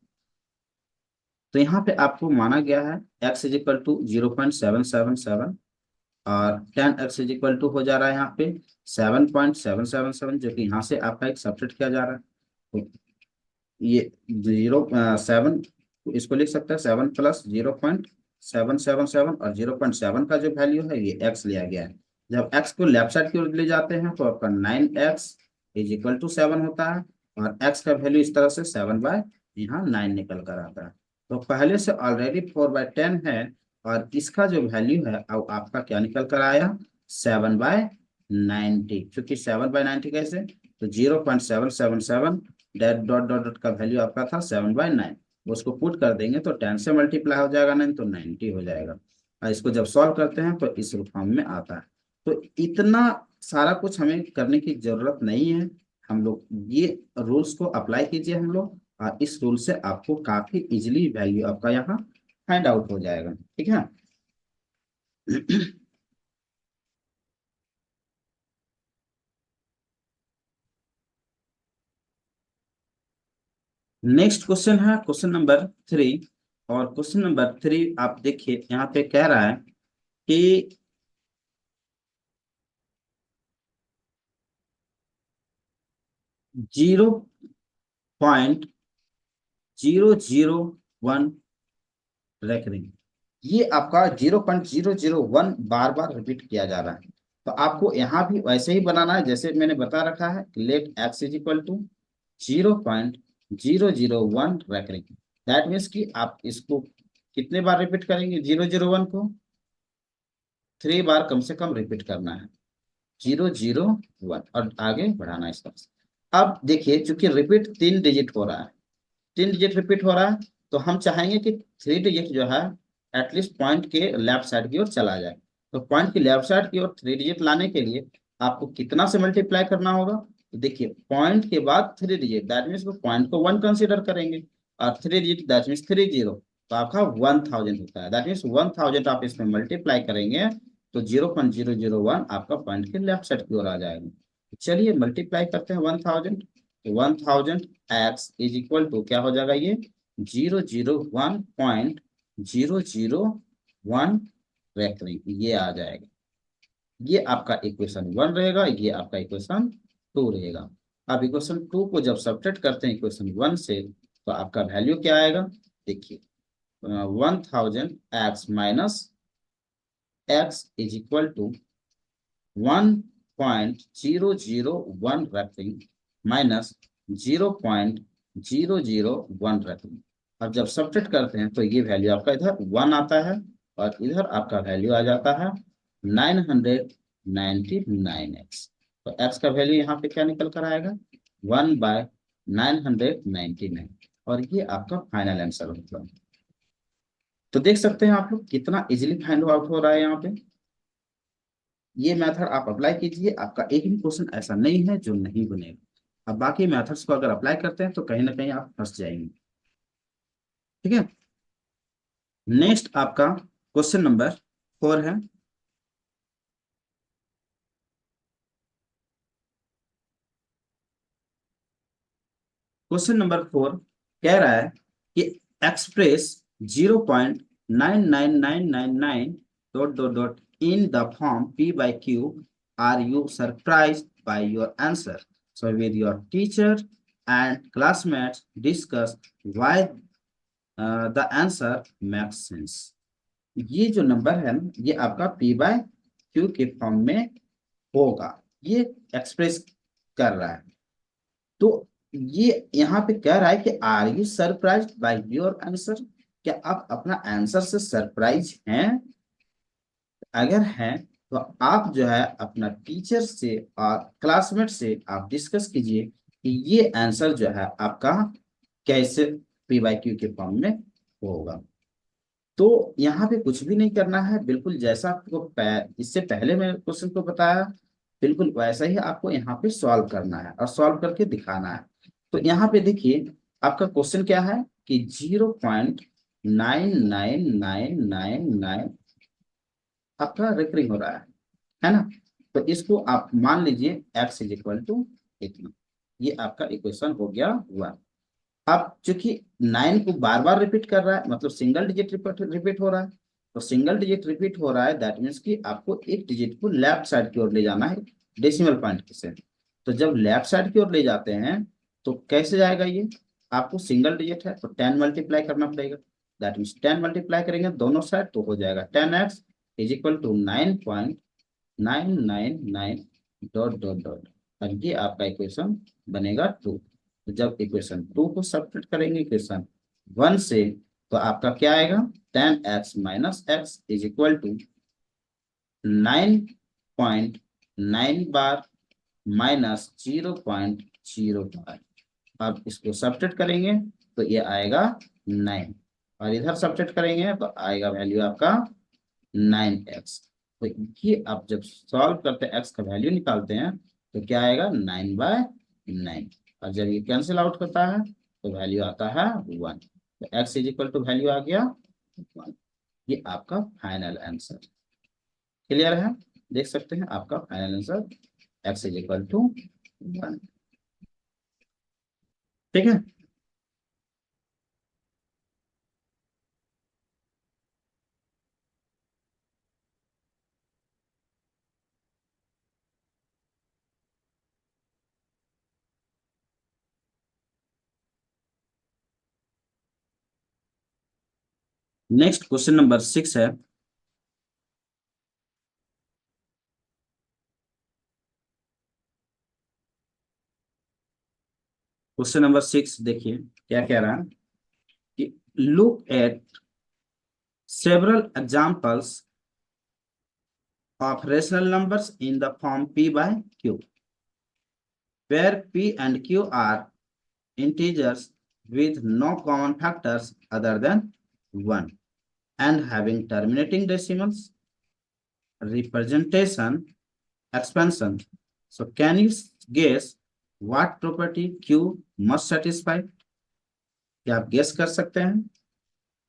तो यहाँ पे आपको माना गया है x इज इक्वल टू 0.777 और 10x इज इक्वल टू हो जा रहा है यहाँ पे 7.777, जो कि यहाँ से आपका एक सब्ट्रैक्ट किया जा रहा है। तो ये 0.7, इसको लिख सकते हैं 7 प्लस 0.777 और 0.7 का जो वैल्यू है ये x लिया गया है। जब x को लेफ्ट साइड की ओर ले जाते हैं तो आपका 9x इज इक्वल टू 7 होता है और x का वैल्यू इस तरह से 7/, यहाँ 9 निकल कर आता है। तो पहले से ऑलरेडी 4/10 है और इसका जो वैल्यू है अब आपका क्या निकल कर आया 7/90। क्योंकि 7/90 कैसे, तो 0.777 डॉट डॉट डॉट डॉट का वैल्यू आपका था 7/9, उसको पुट कर देंगे तो 10 से मल्टीप्लाई हो जाएगा, नहीं तो 90 हो जाएगा। और इसको जब सॉल्व करते हैं तो इस फॉर्म में आता है। तो इतना सारा कुछ हमें करने की जरूरत नहीं है, हम लोग ये रूल्स को अप्लाई कीजिए हम लोग, और इस रूल से आपको काफी इजिली वैल्यू आपका यहाँ फाइंड आउट हो जाएगा। ठीक है। नेक्स्ट क्वेश्चन है क्वेश्चन नंबर 3। और क्वेश्चन नंबर 3 आप देखिए यहाँ पे कह रहा है कि 0.001 रेकरिंग, ये आपका 0.001 बार बार रिपीट किया जा रहा है। तो आपको यहाँ भी वैसे ही बनाना है जैसे मैंने बता रखा है, let x is equal to 0.001 recurring. That means कि आप इसको कितने बार रिपीट करेंगे, 001 को 3 बार कम से कम रिपीट करना है, 001 और आगे बढ़ाना है इसका। अब देखिए चूंकि रिपीट 3 डिजिट हो रहा है, 3 डिजिट रिपीट हो रहा है, तो हम चाहेंगे कि 3 डिजिट जो है एटलीस्ट पॉइंट के लेफ्ट साइड की ओर चला जाए। तो पॉइंट की लेफ्ट साइड की ओर 3 डिजिट लाने के लिए आपको कितना से मल्टीप्लाई करना होगा, तो देखिए पॉइंट के बाद 3 डिजिट, दैट मीन्स पॉइंट को 1 कंसिडर करेंगे और 3 डिजिट दैट मीन्स 30, तो आपका 1000 होता है। दैट मीन्स 1000 आप इसमें मल्टीप्लाई करेंगे तो 0.001 आपका पॉइंट के लेफ्ट साइड की ओर आ जाएगा। चलिए मल्टीप्लाई करते हैं 1000। 1000 x इज इक्वल टू क्या हो जाएगा, ये 001.001 रेकरिंग, ये आ जाएगा। ये आपका इक्वेशन 1 रहेगा, ये आपका इक्वेशन 2 रहेगा। अब इक्वेशन 2 को जब सब्ट्रैक्ट करते हैं इक्वेशन 1 से तो आपका वैल्यू क्या आएगा, देखिए 1000 x minus x is equal to 1.001 recurring minus 0.001 recurring. अब जब सब्ट्रैक्ट करते हैं तो ये वैल्यू आपका इधर 1 आता है और इधर आपका वैल्यू आ जाता है 999x। तो x का वैल्यू यहाँ पे क्या निकल कर आएगा, 1/999, और ये आपका फाइनल आंसर होगा। तो देख सकते हैं आप लोग कितना इजिली फाइंड आउट हो रहा है यहाँ पे। ये मेथड आप अप्लाई कीजिए, आपका एक भी क्वेश्चन ऐसा नहीं है जो नहीं बनेगा। अब बाकी मेथड्स को अगर अप्लाई करते हैं तो कहीं ना कहीं आप फंस जाएंगे। ठीक है। नेक्स्ट आपका क्वेश्चन नंबर 4 है। क्वेश्चन नंबर 4 कह रहा है कि एक्सप्रेस 0.99999 डॉट डॉट डॉट in the form p by q, are you surprised by your answer? So with your teacher and classmates discuss why the answer makes sense। ये जो नंबर है ना ये आपका p by q के फॉर्म में होगा, ये एक्सप्रेस कर रहा है। तो ये यहाँ पे कह रहा है कि are you surprise by your answer, क्या आप अपना आंसर से सरप्राइज हैं? अगर हैं तो आप जो है अपना टीचर से और क्लासमेट से आप डिस्कस कीजिए कि ये आंसर जो है आपका कैसे पी बाई क्यू के फॉर्म में होगा। तो यहाँ पे कुछ भी नहीं करना है, बिल्कुल जैसा आपको इससे पहले मैं क्वेश्चन को बताया बिल्कुल वैसा ही आपको यहाँ पे सॉल्व करना है और सॉल्व करके दिखाना है। तो यहाँ पे देखिए आपका क्वेश्चन क्या है कि 0.99999 आपका रिकरिंग हो रहा है ना। तो इसको आप मान लीजिए x इज इक्वल टू इतना, ये आपका इक्वेशन हो गया 1। अब चूंकि 9 को बार बार रिपीट कर रहा है, मतलब सिंगल डिजिट रिपीट रिपीट हो रहा है, तो सिंगल डिजिट रिपीट हो रहा है, दैट मीन्स कि आपको एक डिजिट को लेफ्ट साइड की ओर ले जाना है डेसिमल पॉइंट से। तो जब लेफ्ट साइड की ओर ले जाते हैं तो कैसे जाएगा ये, आपको सिंगल डिजिट है तो 10 मल्टीप्लाई करना पड़ेगा, दैट मीन्स 10 मल्टीप्लाई करेंगे दोनों साइड तो हो जाएगा 10x is equal to 9.999 dot dot dot, और ये आपका इक्वेशन बनेगा 2। तो जब इक्वेशन 2 को सब्ट्रैक्ट करेंगे इक्वेशन 1 से, तो आपका क्या आएगा, 10x minus x is equal to 9.9 bar minus 0.0 bar. अब इसको सब्ट्रैक्ट करेंगे तो ये आएगा 9, और इधर सब्ट्रैक्ट करेंगे तो आएगा वैल्यू आपका 9x। तो ये आप जब सॉल्व करते हैं x का वैल्यू निकालते हैं तो क्या आएगा 9/9, और जब ये कैंसिल आउट होता है तो वैल्यू आता है 1। तो x is equal to value आ गया 1। ये आपका फाइनल आंसर क्लियर है, देख सकते हैं आपका final answer x is equal to 1। ठीक है। नेक्स्ट क्वेश्चन नंबर 6 है। क्वेश्चन नंबर 6 देखिए क्या कह रहा है कि look at several examples of rational numbers in the form p by q, where p and q are integers with no common factors other than 1 and having terminating decimals, representation, expansion. So can you guess what property q must satisfy? क्या आप गेस कर सकते हैं?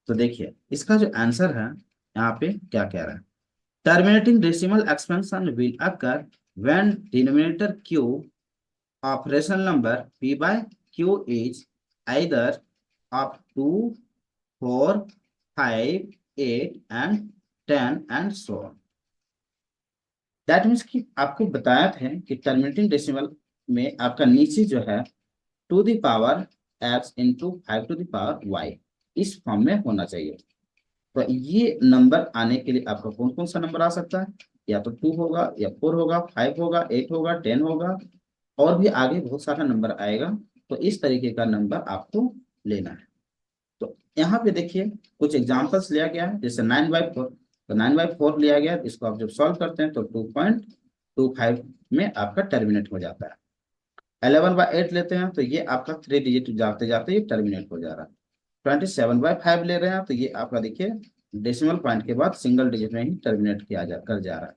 तो देखिए इसका जो आंसर है यहाँ पे क्या कह रहा है, terminating decimal expansion will occur when denominator q of rational number p by q is either of 2, 4, 5, 8 and 10 and so on। That means कि आपको बताया था कि टर्मिनेटिंग डेसिमल में आपका नीचे जो है to the power x into 5 to the power y इस फॉर्म में होना चाहिए। तो ये नंबर आने के लिए आपका कौन कौन सा नंबर आ सकता है, या तो 2 होगा, या 4 होगा, 5 होगा, 8 होगा, 10 होगा, और भी आगे बहुत सारा नंबर आएगा। तो इस तरीके का नंबर आपको लेना है। तो यहाँ पे देखिए कुछ एग्जांपल्स लिया गया है, जैसे 9/4, तो 9/4 लिया गया, इसको आप जब सॉल्व करते हैं तो 2.25 में आपका टर्मिनेट हो जाता है। 11/8 लेते हैं तो ये आपका 3 डिजिट जाते जाते ये टर्मिनेट हो जा रहा है। 27/5 ले रहे हैं तो ये आपका देखिए डेसिमल पॉइंट के बाद सिंगल डिजिट में ही टर्मिनेट किया जा रहा है।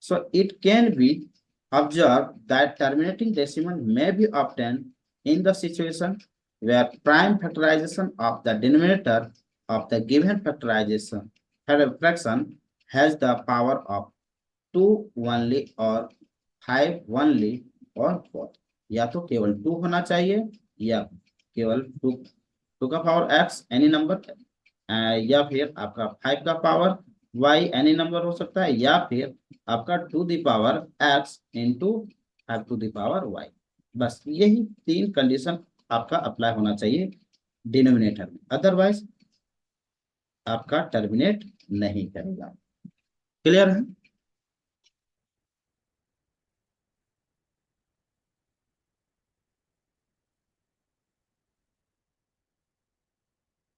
So it can be observed that terminating decimal may be obtained in the situation where prime factorization of the denominator of the given factorization fraction has the power of 2 only or 5 only or 4। या तो केवल 2 होना चाहिए, या केवल 2 का पावर x एनी नंबर, या फिर आपका 5 का पावर y एनी नंबर हो सकता है, या फिर आपका 2 the power x into 5 to the power y। बस यही 3 कंडीशन आपका अप्लाई होना चाहिए डिनोमिनेटर में, अदरवाइज आपका टर्मिनेट नहीं करेगा। क्लियर है।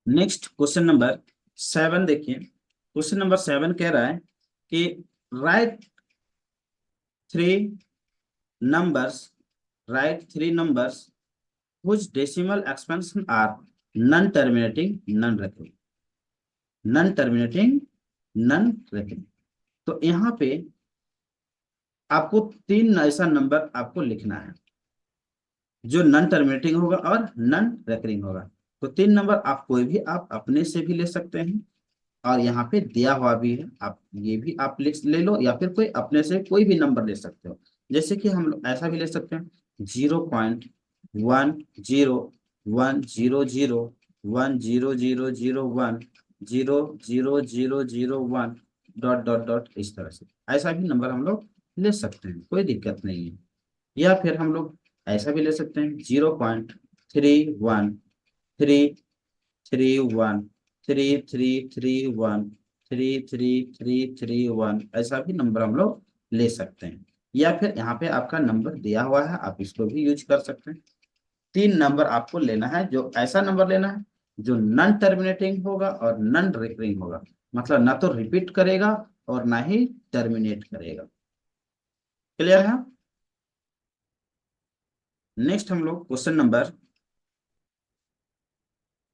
नेक्स्ट क्वेश्चन नंबर 7 देखिए। क्वेश्चन नंबर 7 कह रहा है कि right three numbers right three numbers whose decimal expansion are non-terminating, non-recurring, non-terminating, non-recurring। तो यहाँ पे आपको 3 ऐसा नंबर आपको लिखना है जो नॉन टर्मिनेटिंग होगा और नॉन रेकरिंग होगा। तो 3 नंबर आप कोई भी आप अपने से भी ले सकते हैं, और यहाँ पे दिया हुआ भी है, आप ये भी आप लिख ले लो, या फिर कोई अपने से कोई भी नंबर ले सकते हो। जैसे कि हम लोग ऐसा भी ले सकते हैं 0.10 1 0 0 1 0 0 0 1 0 0 0 0 1 डॉट डॉट डॉट, इस तरह से ऐसा भी नंबर हम लोग ले सकते हैं, कोई दिक्कत नहीं है। या फिर हम लोग ऐसा भी ले सकते हैं 0.31 3 1 3 3 3 3 1 3 3 3 3 1, ऐसा भी नंबर हम लोग ले सकते हैं। या फिर यहाँ पे आपका नंबर दिया हुआ है, आप इसको भी यूज कर सकते हैं। 3 नंबर आपको लेना है, जो ऐसा नंबर लेना है जो नॉन टर्मिनेटिंग होगा और नॉन रिकरिंग होगा, मतलब ना तो रिपीट करेगा और ना ही टर्मिनेट करेगा। क्लियर है? नेक्स्ट हम लोग क्वेश्चन नंबर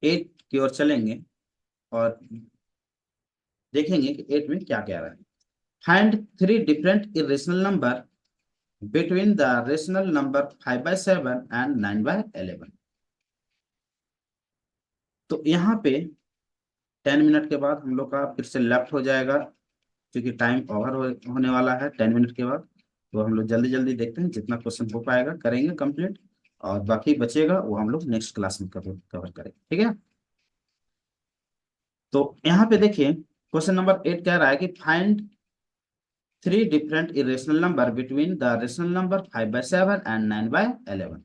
8 की ओर चलेंगे और देखेंगे कि 8 में क्या क्या रहा है। Find 3 different irrational number between the rational number 5/7 and 9/11। तो यहाँ पे 10 मिनट के बाद हम लोग का फिर से लेफ्ट हो जाएगा, क्योंकि टाइम ओवर होने वाला है 10 मिनट के बाद। तो हम लोग जल्दी जल्दी देखते हैं, जितना क्वेश्चन हो पाएगा करेंगे कंप्लीट, और बाकी बचेगा वो हम लोग नेक्स्ट क्लास में कवर करेंगे, ठीक है। तो यहाँ पे देखिए क्वेश्चन नंबर 8 कह रहा है कि find 3 different irrational number between the rational number 5/7 and 9/11।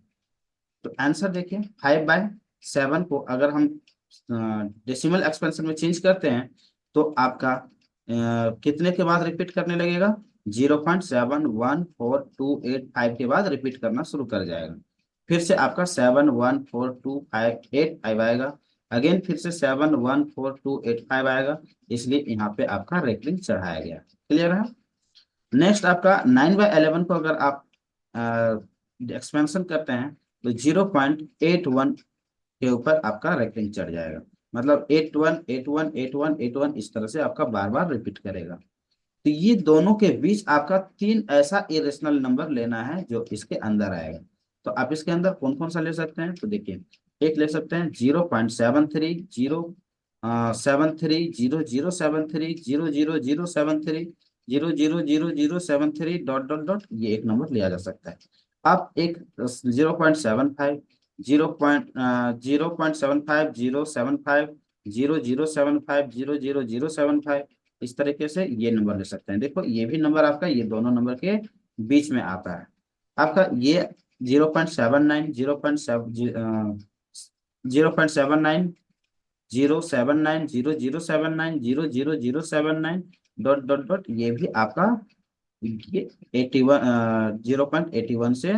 तो आंसर देखिए, 5/7 को अगर हम डेसिमल एक्सपेंशन में चेंज करते हैं तो आपका कितने के बाद रिपीट करने लगेगा? 0.714285 के बाद रिपीट करना शुरू कर जाएगा। फिर से आपका 7142585 आएगा, अगेन फिर से 7142585 आएगा, इसलिए यहाँ पे आपका रेटिंग चढ़ाया गया। क्लियर है? नेक्स्ट आपका 9/11 को अगर आप एक्सपेंशन करते हैं तो 0.81 के ऊपर आपका रैंकिंग चढ़ जाएगा, मतलब 81 81 81 81, इस तरह से आपका बार बार रिपीट करेगा। तो ये दोनों के बीच आपका 3 ऐसा इरेशनल नंबर लेना है जो इसके अंदर आएगा। तो आप इसके अंदर कौन कौन सा ले सकते हैं? तो देखिए, एक ले सकते हैं 0.73 0.73 डॉट डॉट डॉट, ये एक नंबर लिया जा सकता है। आप एक 0.75 0.75 0.75 इस तरीके से ये नंबर ले सकते हैं। देखो ये भी नंबर आपका ये दोनों नंबर के बीच में आता है। आपका ये 0.79 0.79 0.79 डॉट डॉट डॉट, ये भी आपका ये 0.81 से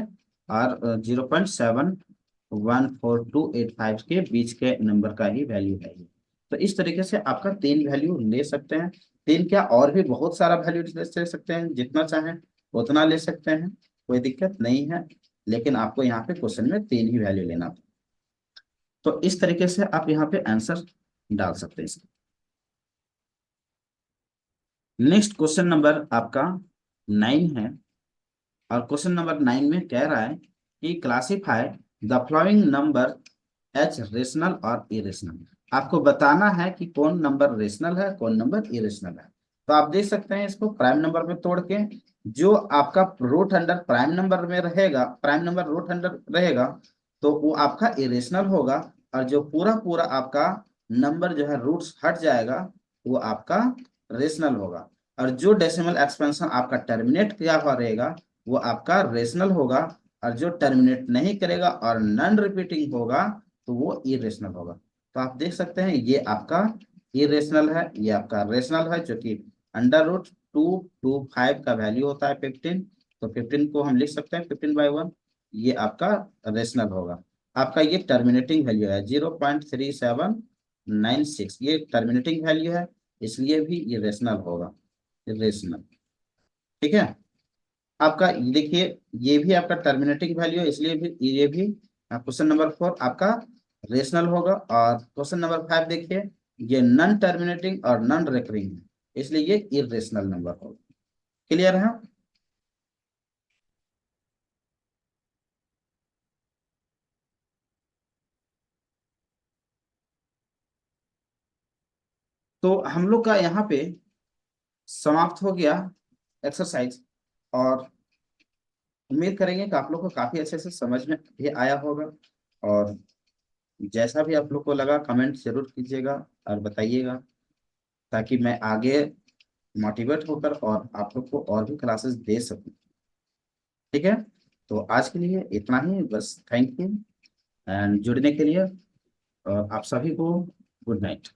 और 0.714285 के बीच के नंबर का ही वैल्यू है ये। तो इस तरीके से आपका 3 वैल्यू ले सकते हैं। 3 क्या, और भी बहुत सारा वैल्यू ले सकते हैं, जितना चाहें उतना ले सकते हैं, कोई दिक्कत नहीं है, लेकिन आपको यहाँ पे क्वेश्चन में 3 ही वैल्यू लेना था। तो इस तरीके से आप यहाँ पे आंसर डाल सकते हैं इसका। नेक्स्ट क्वेश्चन नंबर आपका 9 है, और क्वेश्चन नंबर 9 में कह रहा है कि classify the flowing number H rational और इरेशनल। आपको बताना है कि कौन नंबर रेशनल है, कौन नंबर इरेशनल है। तो आप देख सकते हैं इसको प्राइम नंबर में तोड़ के, जो आपका रूट अंडर प्राइम नंबर में रहेगा, प्राइम नंबर रूट अंडर रहेगा, तो वो आपका इरेशनल होगा, और जो पूरा पूरा आपका नंबर जो है रूट्स हट जाएगा वो आपका रेशनल होगा। और जो डेसिमल एक्सपेंशन आपका टर्मिनेट किया हुआ रहेगा वो आपका रेशनल होगा, और जो टर्मिनेट नहीं करेगा और नॉन रिपीटिंग होगा तो वो इरेशनल होगा। तो आप देख सकते हैं ये आपका इरेशनल है, ये आपका रेशनल है, जो कि √225 का वैल्यू होता है 15। तो 15 को हम लिख सकते हैं 15/1, ये आपका रेशनल होगा। आपका ये टर्मिनेटिंग वैल्यू है 0.3796, ये टर्मिनेटिंग वैल्यू है, इसलिए भी ये रेशनल होगा, रेशनल। ठीक है? आपका देखिए ये भी आपका टर्मिनेटिंग वैल्यू है, इसलिए भी ये भी क्वेश्चन नंबर 4 आपका रेशनल होगा। और क्वेश्चन नंबर 5 देखिए, ये नॉन टर्मिनेटिंग और नॉन रेकरिंग है, इसलिए ये इरेशनल नंबर होगा। क्लियर है? तो हम लोग का यहाँ पे समाप्त हो गया एक्सरसाइज, और उम्मीद करेंगे कि आप लोग को काफी अच्छे से समझ में भी आया होगा। और जैसा भी आप लोग को लगा कमेंट जरूर कीजिएगा और बताइएगा, ताकि मैं आगे मोटिवेट होकर और आप लोग को और भी क्लासेस दे सकूं। ठीक है, तो आज के लिए इतना ही बस। थैंक यू एंड जुड़ने के लिए। और आप सभी को गुड नाइट।